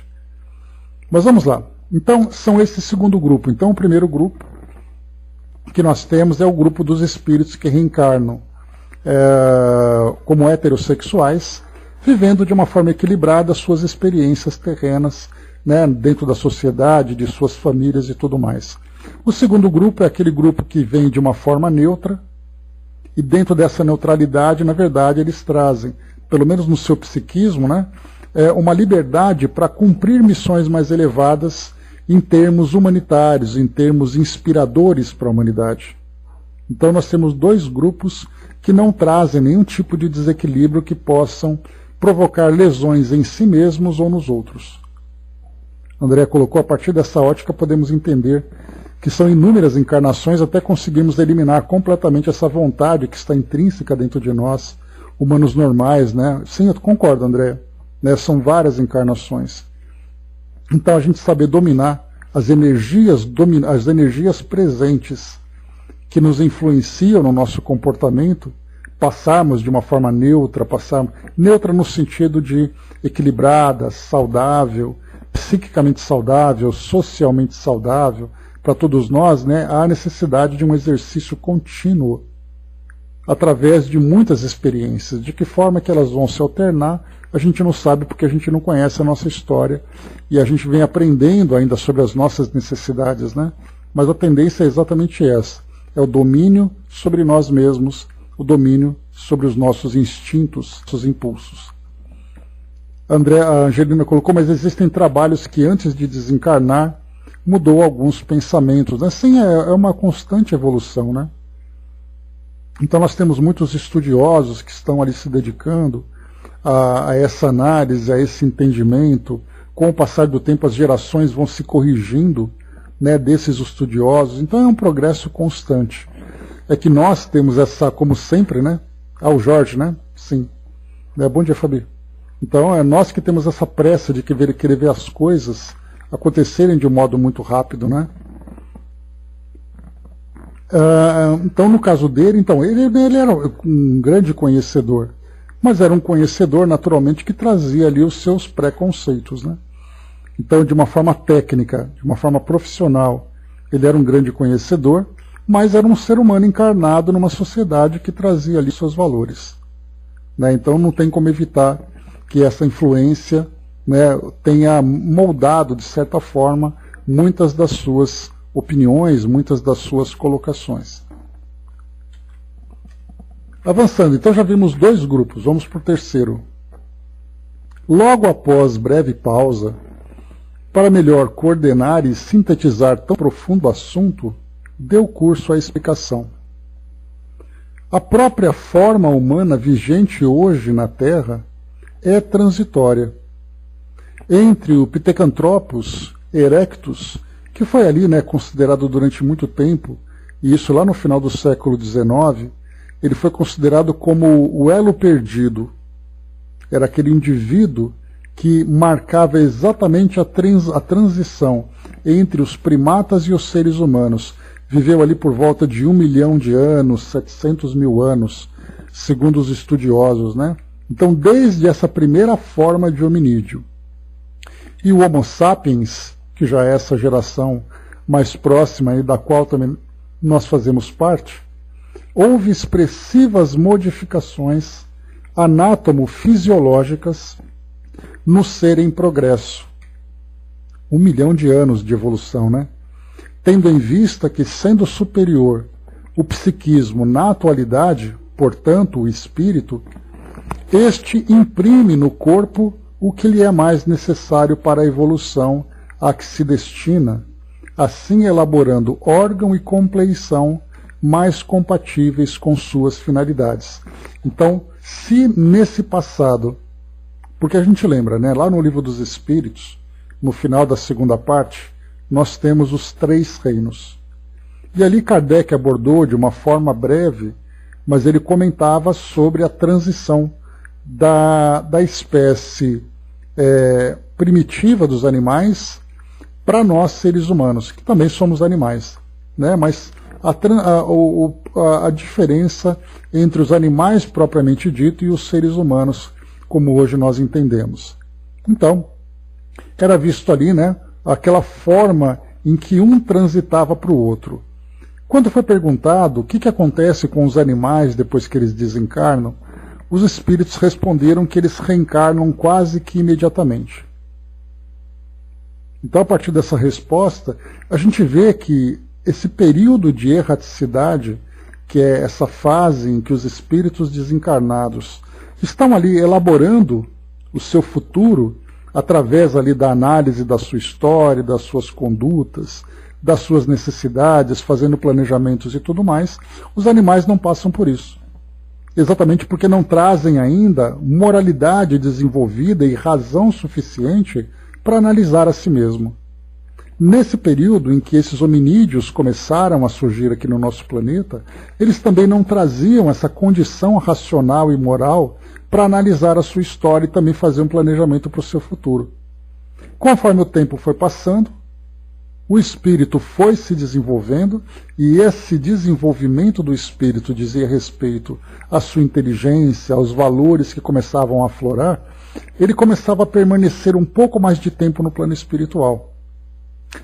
Mas vamos lá. Então, são esse segundo grupo. Então, o primeiro grupo que nós temos é o grupo dos espíritos que reencarnam como heterossexuais, vivendo de uma forma equilibrada suas experiências terrenas, né, dentro da sociedade, de suas famílias e tudo mais. O segundo grupo é aquele grupo que vem de uma forma neutra, e dentro dessa neutralidade, na verdade, eles trazem, pelo menos no seu psiquismo, né, uma liberdade para cumprir missões mais elevadas em termos humanitários, em termos inspiradores para a humanidade. Então nós temos dois grupos que não trazem nenhum tipo de desequilíbrio que possam provocar lesões em si mesmos ou nos outros. André colocou, a partir dessa ótica podemos entender que são inúmeras encarnações até conseguirmos eliminar completamente essa vontade que está intrínseca dentro de nós, humanos normais, né? Sim, eu concordo, André. Né? São várias encarnações. Então a gente saber dominar as energias presentes que nos influenciam no nosso comportamento, passarmos de uma forma neutra, neutra no sentido de equilibrada, saudável, psiquicamente saudável, socialmente saudável, para todos nós, né, há necessidade de um exercício contínuo, através de muitas experiências. De que forma que elas vão se alternar, a gente não sabe porque a gente não conhece a nossa história e a gente vem aprendendo ainda sobre as nossas necessidades, né? Mas a tendência é exatamente essa, é o domínio sobre nós mesmos, o domínio sobre os nossos instintos, nossos impulsos. A Angelina colocou, mas existem trabalhos que antes de desencarnar mudou alguns pensamentos. Assim, é uma constante evolução, né? Então nós temos muitos estudiosos que estão ali se dedicando a essa análise, a esse entendimento. Com o passar do tempo as gerações vão se corrigindo, né, desses estudiosos. Então é um progresso constante. É que nós temos essa, como sempre, né? O Jorge, né? Sim. Bom dia, Fabi. Então é nós que temos essa pressa de querer ver as coisas acontecerem de um modo muito rápido, né? Então, no caso dele, ele era um grande conhecedor, mas era um conhecedor, naturalmente, que trazia ali os seus preconceitos, né? Então, de uma forma técnica, de uma forma profissional, ele era um grande conhecedor, mas era um ser humano encarnado numa sociedade que trazia ali seus valores, né? Então, não tem como evitar que essa influência, né, tenha moldado, de certa forma, muitas das suas opiniões, muitas das suas colocações. Avançando, então já vimos dois grupos, vamos para o terceiro. Logo após breve pausa, para melhor coordenar e sintetizar tão profundo assunto, deu curso à explicação. A própria forma humana vigente hoje na Terra é transitória. Entre o Pithecanthropus erectus, que foi ali, né, considerado durante muito tempo, e isso lá no final do século XIX, ele foi considerado como o elo perdido. Era aquele indivíduo que marcava exatamente a transição entre os primatas e os seres humanos. Viveu ali por volta de 1 milhão de anos, 700 mil anos, segundo os estudiosos, né? Então, desde essa primeira forma de hominídeo, e o Homo sapiens, que já é essa geração mais próxima e da qual também nós fazemos parte, houve expressivas modificações anátomo-fisiológicas no ser em progresso. 1 milhão de anos de evolução, né? Tendo em vista que, sendo superior o psiquismo na atualidade, portanto, o espírito, este imprime no corpo o que lhe é mais necessário para a evolução a que se destina, assim elaborando órgão e compleição mais compatíveis com suas finalidades. Então, se nesse passado, porque a gente lembra, né, lá no Livro dos Espíritos, no final da segunda parte, nós temos os 3 reinos. E ali Kardec abordou de uma forma breve, mas ele comentava sobre a transição da espécie primitiva dos animais para nós, seres humanos, que também somos animais, né? Mas a diferença entre os animais propriamente dito e os seres humanos, como hoje nós entendemos. Então, era visto ali, né, aquela forma em que um transitava para o outro. Quando foi perguntado o que acontece com os animais depois que eles desencarnam, os espíritos responderam que eles reencarnam quase que imediatamente. Então, a partir dessa resposta, a gente vê que esse período de erraticidade, que é essa fase em que os espíritos desencarnados estão ali elaborando o seu futuro através ali da análise da sua história, das suas condutas, das suas necessidades, fazendo planejamentos e tudo mais, os animais não passam por isso. Exatamente porque não trazem ainda moralidade desenvolvida e razão suficiente para analisar a si mesmo. Nesse período em que esses hominídeos começaram a surgir aqui no nosso planeta, eles também não traziam essa condição racional e moral para analisar a sua história e também fazer um planejamento para o seu futuro. Conforme o tempo foi passando, o espírito foi se desenvolvendo, e esse desenvolvimento do espírito dizia respeito à sua inteligência, aos valores que começavam a aflorar, ele começava a permanecer um pouco mais de tempo no plano espiritual,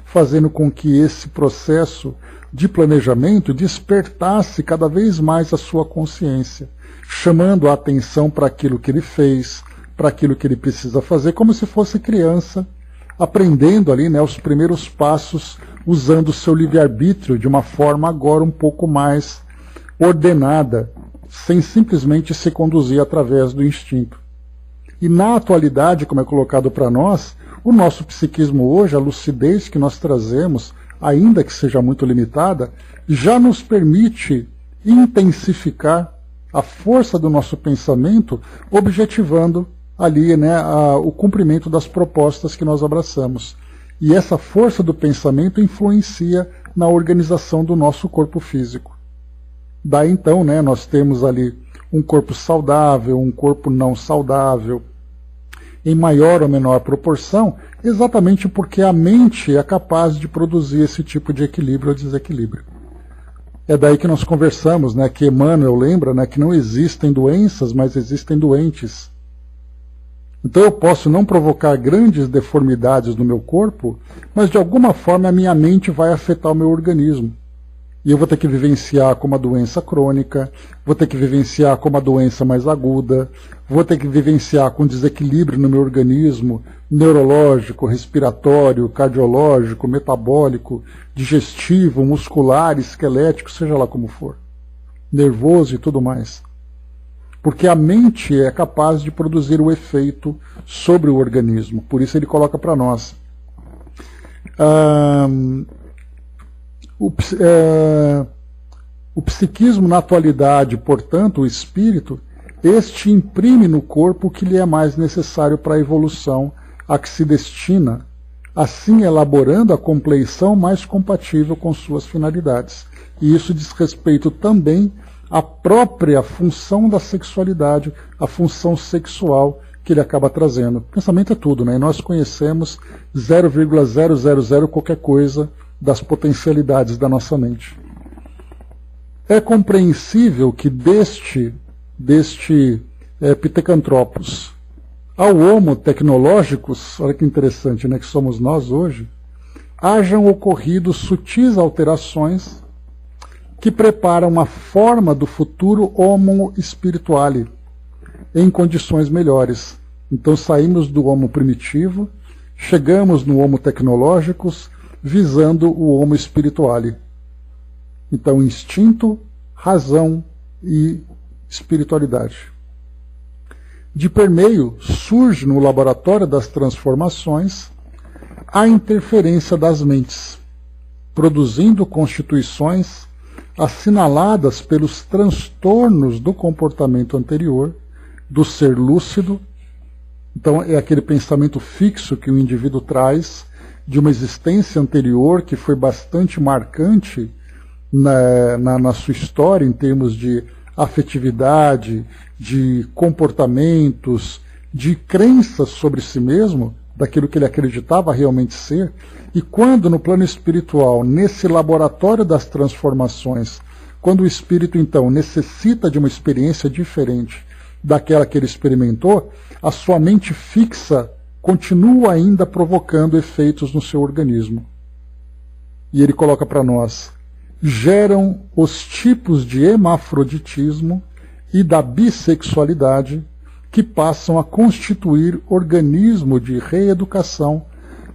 fazendo com que esse processo de planejamento despertasse cada vez mais a sua consciência, chamando a atenção para aquilo que ele fez, para aquilo que ele precisa fazer, como se fosse criança, aprendendo ali, né, os primeiros passos, usando o seu livre-arbítrio de uma forma agora um pouco mais ordenada, sem simplesmente se conduzir através do instinto. E na atualidade, como é colocado para nós, o nosso psiquismo hoje, a lucidez que nós trazemos, ainda que seja muito limitada, já nos permite intensificar a força do nosso pensamento, objetivando ali, né, o cumprimento das propostas que nós abraçamos. E essa força do pensamento influencia na organização do nosso corpo físico. Daí então, né, nós temos ali um corpo saudável, um corpo não saudável, em maior ou menor proporção, exatamente porque a mente é capaz de produzir esse tipo de equilíbrio ou desequilíbrio. É daí que nós conversamos, né, que Emmanuel lembra, né, que não existem doenças, mas existem doentes. Então eu posso não provocar grandes deformidades no meu corpo, mas de alguma forma a minha mente vai afetar o meu organismo. E eu vou ter que vivenciar como uma doença crônica, vou ter que vivenciar como uma doença mais aguda, vou ter que vivenciar com desequilíbrio no meu organismo, neurológico, respiratório, cardiológico, metabólico, digestivo, muscular, esquelético, seja lá como for, nervoso e tudo mais. Porque a mente é capaz de produzir o efeito sobre o organismo. Por isso ele coloca para nós. O psiquismo na atualidade, portanto, o espírito, este imprime no corpo o que lhe é mais necessário para a evolução a que se destina, assim elaborando a compleição mais compatível com suas finalidades. E isso diz respeito também à própria função da sexualidade, a função sexual que ele acaba trazendo. O pensamento é tudo, né? E nós conhecemos 0,000 qualquer coisa das potencialidades da nossa mente. É compreensível que deste Pitecantropos ao homo tecnológicos, olha que interessante, né, que somos nós hoje, hajam ocorrido sutis alterações que preparam a forma do futuro homo spirituale em condições melhores. Então saímos do homo primitivo, chegamos no homo tecnológicos, visando o homo spirituale. Então instinto, razão e espiritualidade. De permeio surge no laboratório das transformações a interferência das mentes, produzindo constituições assinaladas pelos transtornos do comportamento anterior, do ser lúcido. Então é aquele pensamento fixo que o indivíduo traz de uma existência anterior que foi bastante marcante na sua história em termos de afetividade, de comportamentos, de crenças sobre si mesmo, daquilo que ele acreditava realmente ser. E quando no plano espiritual, nesse laboratório das transformações, quando o espírito então necessita de uma experiência diferente daquela que ele experimentou, a sua mente fixa continua ainda provocando efeitos no seu organismo. E ele coloca para nós: geram os tipos de hermafroditismo e da bissexualidade que passam a constituir organismo de reeducação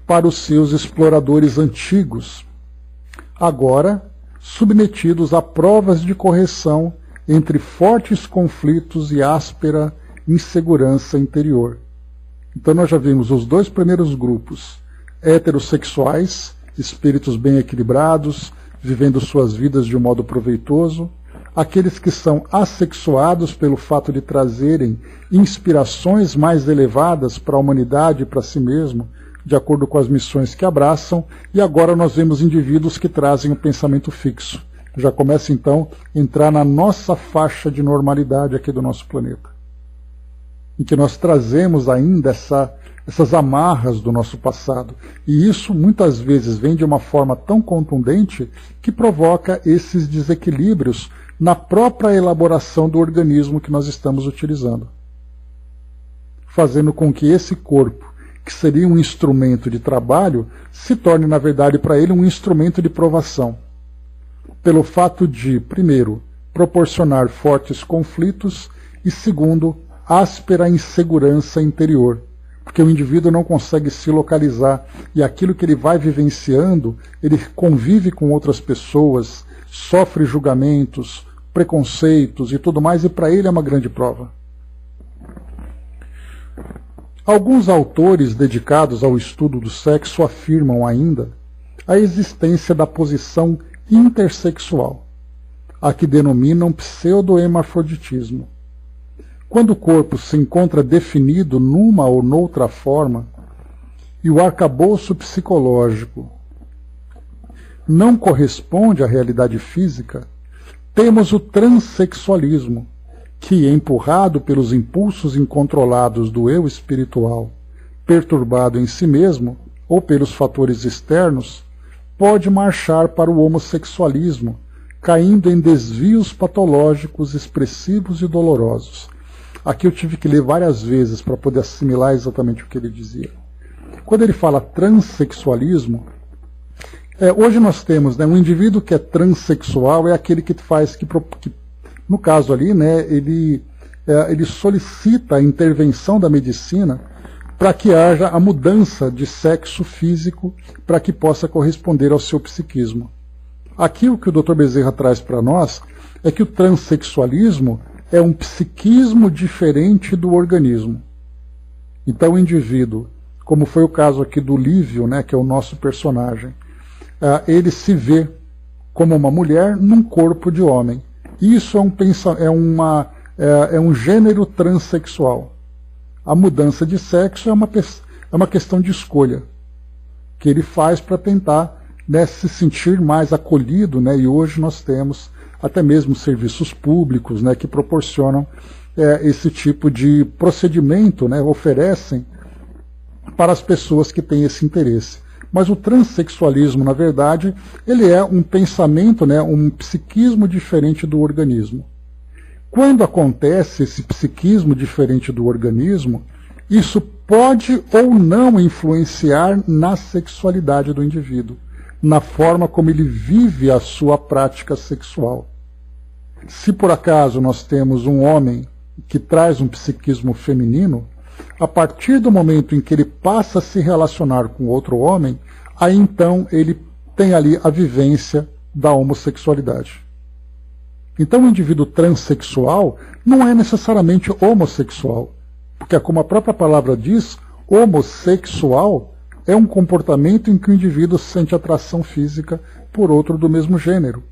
para os seus exploradores antigos, agora submetidos a provas de correção entre fortes conflitos e áspera insegurança interior. Então nós já vimos os dois primeiros grupos, heterossexuais, espíritos bem equilibrados, vivendo suas vidas de um modo proveitoso, aqueles que são assexuados pelo fato de trazerem inspirações mais elevadas para a humanidade e para si mesmo, de acordo com as missões que abraçam, e agora nós vemos indivíduos que trazem o pensamento fixo. Já começa então a entrar na nossa faixa de normalidade aqui do nosso planeta, em que nós trazemos ainda essas amarras do nosso passado. E isso muitas vezes vem de uma forma tão contundente que provoca esses desequilíbrios na própria elaboração do organismo que nós estamos utilizando, fazendo com que esse corpo, que seria um instrumento de trabalho, se torne, na verdade, para ele um instrumento de provação, pelo fato de, primeiro, proporcionar fortes conflitos e, segundo, áspera insegurança interior, porque o indivíduo não consegue se localizar e aquilo que ele vai vivenciando, ele convive com outras pessoas, sofre julgamentos, preconceitos e tudo mais, e para ele é uma grande prova. Alguns autores dedicados ao estudo do sexo afirmam ainda a existência da posição intersexual, a que denominam pseudo-hermafroditismo. Quando o corpo se encontra definido numa ou noutra forma, e o arcabouço psicológico não corresponde à realidade física, temos o transexualismo, que, empurrado pelos impulsos incontrolados do eu espiritual, perturbado em si mesmo, ou pelos fatores externos, pode marchar para o homossexualismo, caindo em desvios patológicos expressivos e dolorosos. Aqui eu tive que ler várias vezes para poder assimilar exatamente o que ele dizia. Quando ele fala transexualismo, hoje nós temos, um indivíduo que é transexual é aquele que faz, que no caso ali, ele solicita a intervenção da medicina para que haja a mudança de sexo físico para que possa corresponder ao seu psiquismo. Aqui o que o Dr. Bezerra traz para nós é que o transexualismo é um psiquismo diferente do organismo. Então o indivíduo, como foi o caso aqui do Lívio, que é o nosso personagem, ele se vê como uma mulher num corpo de homem. Isso é um gênero transexual. A mudança de sexo é uma questão de escolha que ele faz para tentar se sentir mais acolhido, e hoje nós temos até mesmo serviços públicos que proporcionam esse tipo de procedimento, oferecem para as pessoas que têm esse interesse. Mas o transexualismo, na verdade, ele é um pensamento, um psiquismo diferente do organismo. Quando acontece esse psiquismo diferente do organismo, isso pode ou não influenciar na sexualidade do indivíduo, na forma como ele vive a sua prática sexual. Se por acaso nós temos um homem que traz um psiquismo feminino, a partir do momento em que ele passa a se relacionar com outro homem, aí então ele tem ali a vivência da homossexualidade. Então o indivíduo transexual não é necessariamente homossexual, porque como a própria palavra diz, homossexual é um comportamento em que o indivíduo sente atração física por outro do mesmo gênero,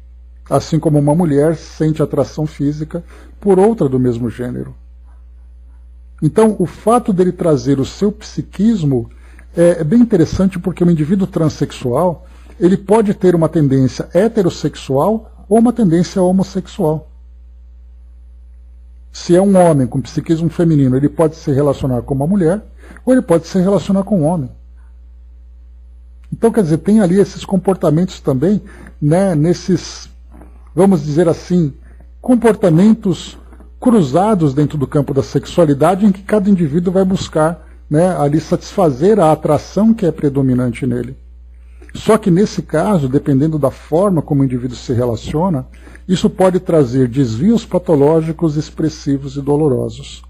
assim como uma mulher sente atração física por outra do mesmo gênero. Então, o fato dele trazer o seu psiquismo é bem interessante, porque o indivíduo transexual ele pode ter uma tendência heterossexual ou uma tendência homossexual. Se é um homem com psiquismo feminino, ele pode se relacionar com uma mulher, ou ele pode se relacionar com um homem. Então, quer dizer, tem ali esses comportamentos também, né, nesses, vamos dizer assim, comportamentos cruzados dentro do campo da sexualidade, em que cada indivíduo vai buscar, né, ali satisfazer a atração que é predominante nele. Só que nesse caso, dependendo da forma como o indivíduo se relaciona, isso pode trazer desvios patológicos expressivos e dolorosos.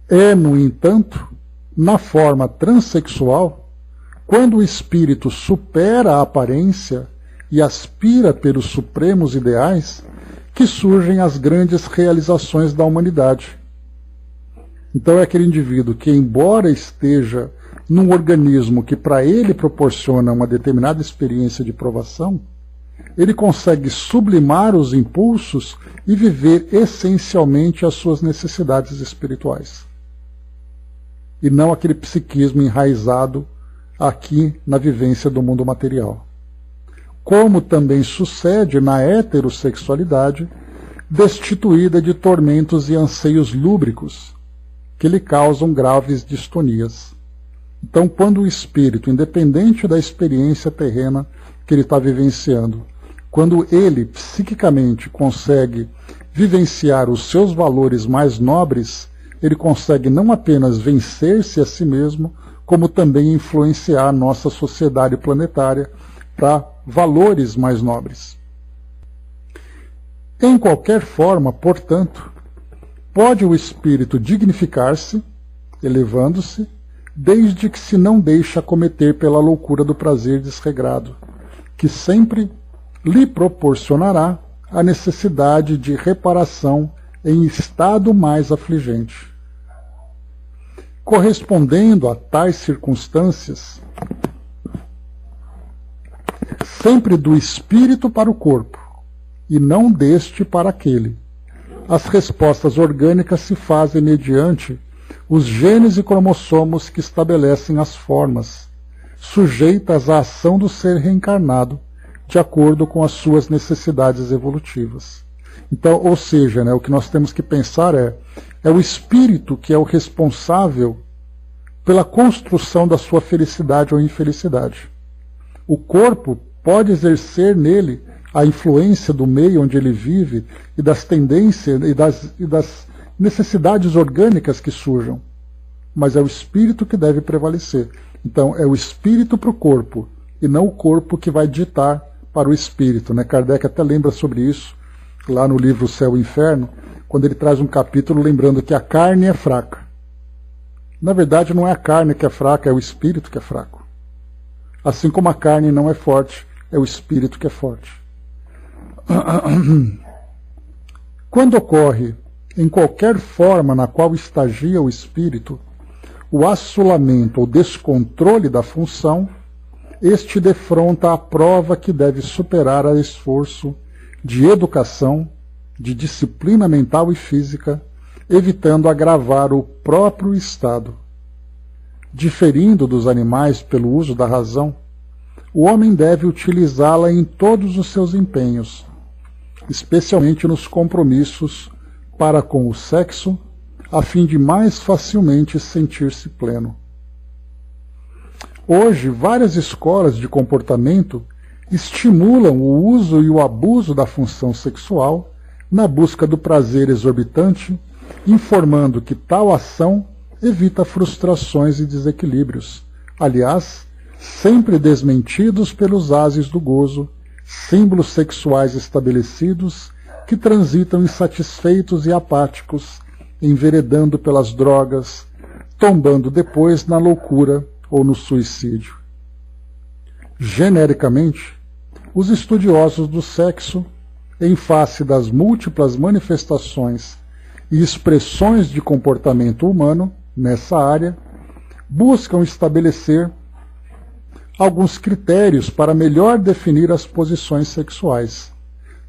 É, no entanto, na forma transexual, quando o espírito supera a aparência e aspira pelos supremos ideais, que surgem as grandes realizações da humanidade. Então é aquele indivíduo que, embora esteja num organismo que para ele proporciona uma determinada experiência de provação, ele consegue sublimar os impulsos e viver essencialmente as suas necessidades espirituais. E não aquele psiquismo enraizado aqui na vivência do mundo material. Como também sucede na heterossexualidade, destituída de tormentos e anseios lúbricos, que lhe causam graves distonias. Então, quando o espírito, independente da experiência terrena que ele está vivenciando, quando ele psiquicamente consegue vivenciar os seus valores mais nobres, ele consegue não apenas vencer-se a si mesmo, como também influenciar a nossa sociedade planetária para valores mais nobres. Em qualquer forma, portanto, pode o espírito dignificar-se, elevando-se, desde que se não deixe acometer pela loucura do prazer desregrado, que sempre lhe proporcionará a necessidade de reparação em estado mais afligente. Correspondendo a tais circunstâncias, sempre do espírito para o corpo, e não deste para aquele, as respostas orgânicas se fazem mediante os genes e cromossomos que estabelecem as formas, sujeitas à ação do ser reencarnado, de acordo com as suas necessidades evolutivas. Então, ou seja, né, o que nós temos que pensar é o espírito que é o responsável pela construção da sua felicidade ou infelicidade. O corpo pode exercer nele a influência do meio onde ele vive e das tendências e das necessidades orgânicas que surjam, mas é o espírito que deve prevalecer. Então, é o espírito para o corpo, e não o corpo que vai ditar para o espírito. Né? Kardec até lembra sobre isso, lá no livro Céu e Inferno, quando ele traz um capítulo lembrando que a carne é fraca. Na verdade, não é a carne que é fraca, é o espírito que é fraco. Assim como a carne não é forte, é o espírito que é forte. Quando ocorre, em qualquer forma na qual estagia o espírito, o assolamento ou descontrole da função, este defronta a prova que deve superar a esforço de educação, de disciplina mental e física, evitando agravar o próprio estado. Diferindo dos animais pelo uso da razão, o homem deve utilizá-la em todos os seus empenhos, especialmente nos compromissos para com o sexo, a fim de mais facilmente sentir-se pleno. Hoje, várias escolas de comportamento estimulam o uso e o abuso da função sexual na busca do prazer exorbitante, informando que tal ação evita frustrações e desequilíbrios, aliás, sempre desmentidos pelos ases do gozo, símbolos sexuais estabelecidos que transitam insatisfeitos e apáticos, enveredando pelas drogas, tombando depois na loucura ou no suicídio. Genericamente, os estudiosos do sexo, em face das múltiplas manifestações e expressões de comportamento humano nessa área, buscam estabelecer alguns critérios para melhor definir as posições sexuais,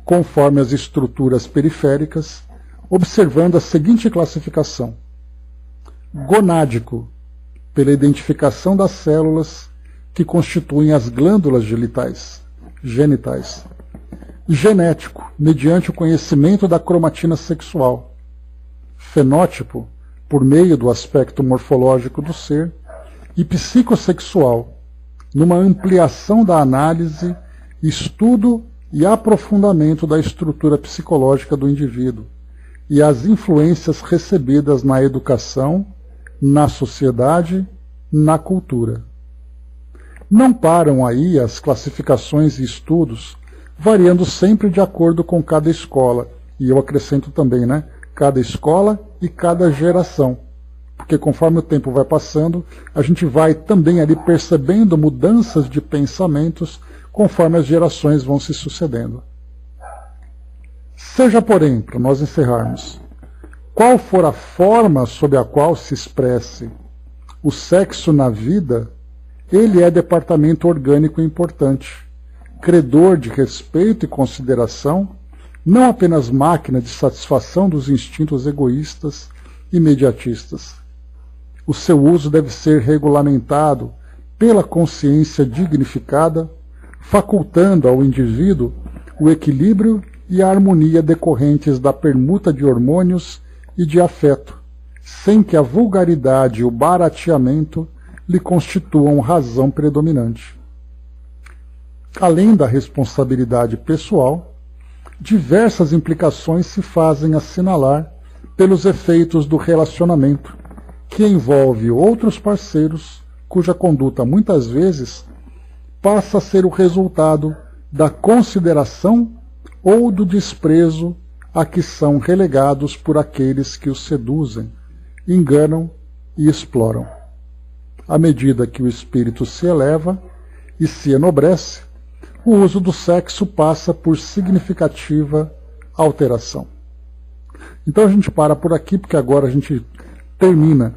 conforme as estruturas periféricas, observando a seguinte classificação: gonádico, pela identificação das células que constituem as glândulas genitais. Genético, mediante o conhecimento da cromatina sexual. Fenótipo, por meio do aspecto morfológico do ser. E psicossexual, numa ampliação da análise, estudo e aprofundamento da estrutura psicológica do indivíduo e as influências recebidas na educação, na sociedade, na cultura. Não param aí as classificações e estudos, variando sempre de acordo com cada escola, e eu acrescento também, né, cada escola e cada geração, porque conforme o tempo vai passando, a gente vai também ali percebendo mudanças de pensamentos conforme as gerações vão se sucedendo. Seja, porém, para nós encerrarmos, qual for a forma sob a qual se expresse o sexo na vida, ele é departamento orgânico importante, credor de respeito e consideração, não apenas máquina de satisfação dos instintos egoístas e imediatistas. O seu uso deve ser regulamentado pela consciência dignificada, facultando ao indivíduo o equilíbrio e a harmonia decorrentes da permuta de hormônios e de afeto, sem que a vulgaridade e o barateamento lhe constituam razão predominante. Além da responsabilidade pessoal, diversas implicações se fazem assinalar pelos efeitos do relacionamento, que envolve outros parceiros, cuja conduta muitas vezes passa a ser o resultado da consideração ou do desprezo a que são relegados por aqueles que os seduzem, enganam e exploram. À medida que o espírito se eleva e se enobrece, o uso do sexo passa por significativa alteração. Então a gente para por aqui, porque agora a gente termina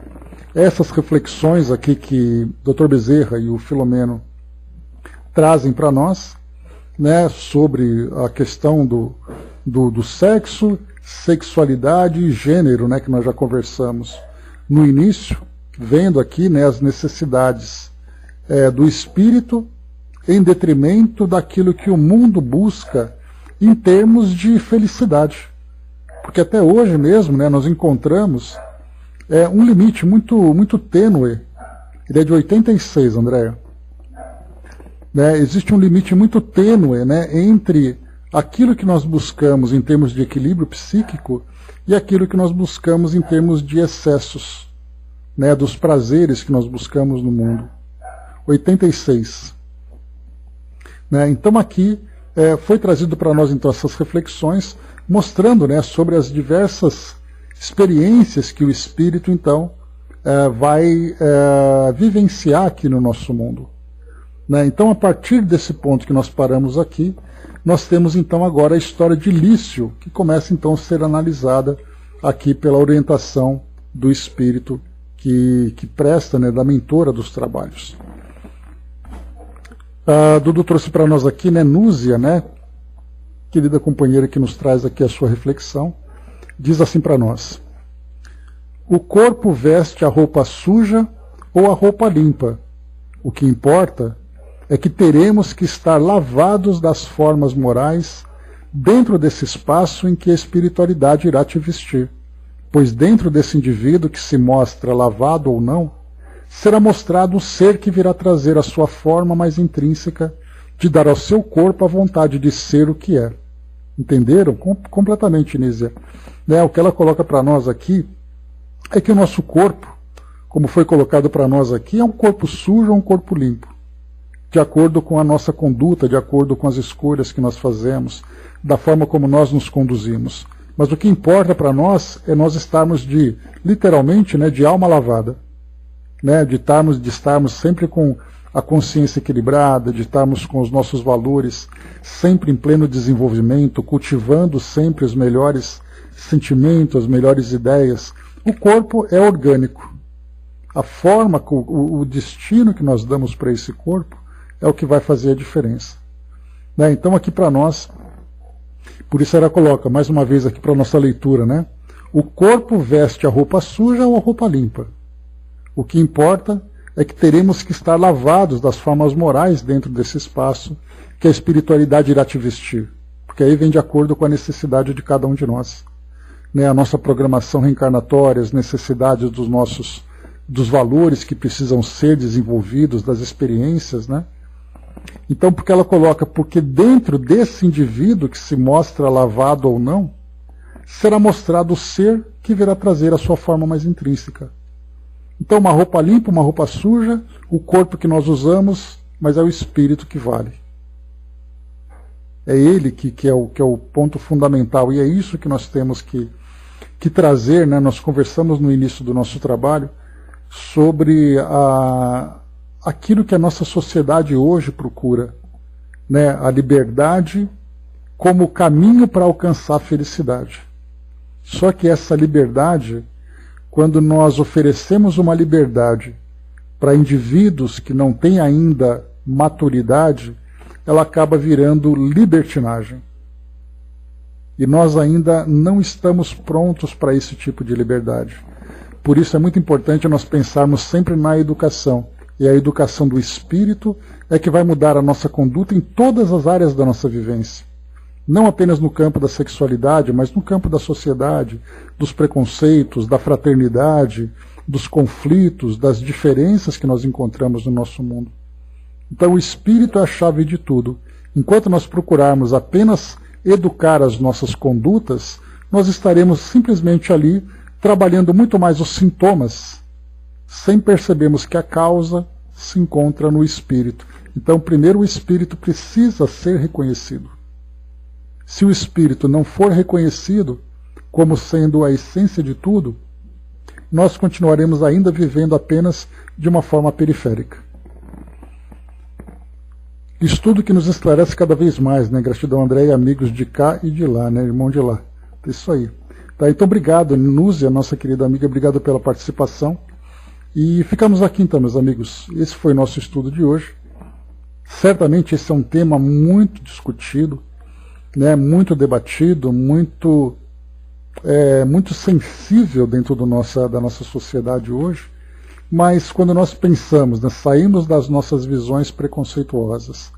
essas reflexões aqui que o Dr. Bezerra e o Filomeno trazem para nós, né, sobre a questão do sexo, sexualidade e gênero, né, que nós já conversamos no início, vendo aqui, né, as necessidades do espírito em detrimento daquilo que o mundo busca em termos de felicidade. Porque até hoje mesmo, né, nós encontramos um limite muito tênue. Ele é de 86, Andréa. Existe um limite muito tênue, né, entre aquilo que nós buscamos em termos de equilíbrio psíquico e aquilo que nós buscamos em termos de excessos, né, dos prazeres que nós buscamos no mundo. 86. Então aqui foi trazido para nós então essas reflexões, mostrando, né, sobre as diversas experiências que o espírito então vai vivenciar aqui no nosso mundo. Então, a partir desse ponto que nós paramos aqui, nós temos então agora a história de Lício, que começa então a ser analisada aqui pela orientação do espírito que presta, né, da mentora dos trabalhos. Dudu trouxe para nós aqui, né, Núzia, né, querida companheira que nos traz aqui a sua reflexão, diz assim para nós: o corpo veste a roupa suja ou a roupa limpa. O que importa é que teremos que estar lavados das formas morais dentro desse espaço em que a espiritualidade irá te vestir, pois dentro desse indivíduo que se mostra lavado ou não, será mostrado o ser que virá trazer a sua forma mais intrínseca de dar ao seu corpo a vontade de ser o que é. Entenderam? Completamente, Nízia. O que ela coloca para nós aqui é que o nosso corpo, como foi colocado para nós aqui, é um corpo sujo ou um corpo limpo, de acordo com a nossa conduta, de acordo com as escolhas que nós fazemos, da forma como nós nos conduzimos. Mas o que importa para nós é nós estarmos literalmente, de alma lavada, de estarmos sempre com a consciência equilibrada, de estarmos com os nossos valores sempre em pleno desenvolvimento, cultivando sempre os melhores sentimentos, as melhores ideias. O corpo é orgânico. A forma, o destino que nós damos para esse corpo é o que vai fazer a diferença. Então aqui para nós, por isso ela coloca mais uma vez aqui para a nossa leitura, o corpo veste a roupa suja ou a roupa limpa. O que importa é que teremos que estar lavados das formas morais dentro desse espaço que a espiritualidade irá te vestir, porque aí vem de acordo com a necessidade de cada um de nós. A nossa programação reencarnatória, as necessidades dos valores que precisam ser desenvolvidos, das experiências, Então, porque ela coloca, porque dentro desse indivíduo que se mostra lavado ou não, será mostrado o ser que virá trazer a sua forma mais intrínseca. Então, uma roupa limpa, uma roupa suja, o corpo que nós usamos, mas é o espírito que vale. É ele que é o ponto fundamental, e é isso que nós temos que trazer. Nós conversamos no início do nosso trabalho sobre aquilo que a nossa sociedade hoje procura, a liberdade como caminho para alcançar a felicidade. Só que essa liberdade, quando nós oferecemos uma liberdade para indivíduos que não têm ainda maturidade, ela acaba virando libertinagem. E nós ainda não estamos prontos para esse tipo de liberdade. Por isso é muito importante nós pensarmos sempre na educação. E a educação do espírito é que vai mudar a nossa conduta em todas as áreas da nossa vivência. Não apenas no campo da sexualidade, mas no campo da sociedade, dos preconceitos, da fraternidade, dos conflitos, das diferenças que nós encontramos no nosso mundo. Então o espírito é a chave de tudo. Enquanto nós procurarmos apenas educar as nossas condutas, nós estaremos simplesmente ali trabalhando muito mais os sintomas, sem percebermos que a causa se encontra no espírito. Então, primeiro, o espírito precisa ser reconhecido. Se o espírito não for reconhecido como sendo a essência de tudo, nós continuaremos ainda vivendo apenas de uma forma periférica. Estudo que nos esclarece cada vez mais, Gratidão, André, e amigos de cá e de lá, irmão de lá. Isso aí. Tá, então, obrigado, Núzia, nossa querida amiga, obrigado pela participação. E ficamos aqui então, meus amigos. Esse foi o nosso estudo de hoje. Certamente esse é um tema muito discutido, muito debatido, muito sensível dentro da nossa sociedade hoje. Mas quando nós pensamos, saímos das nossas visões preconceituosas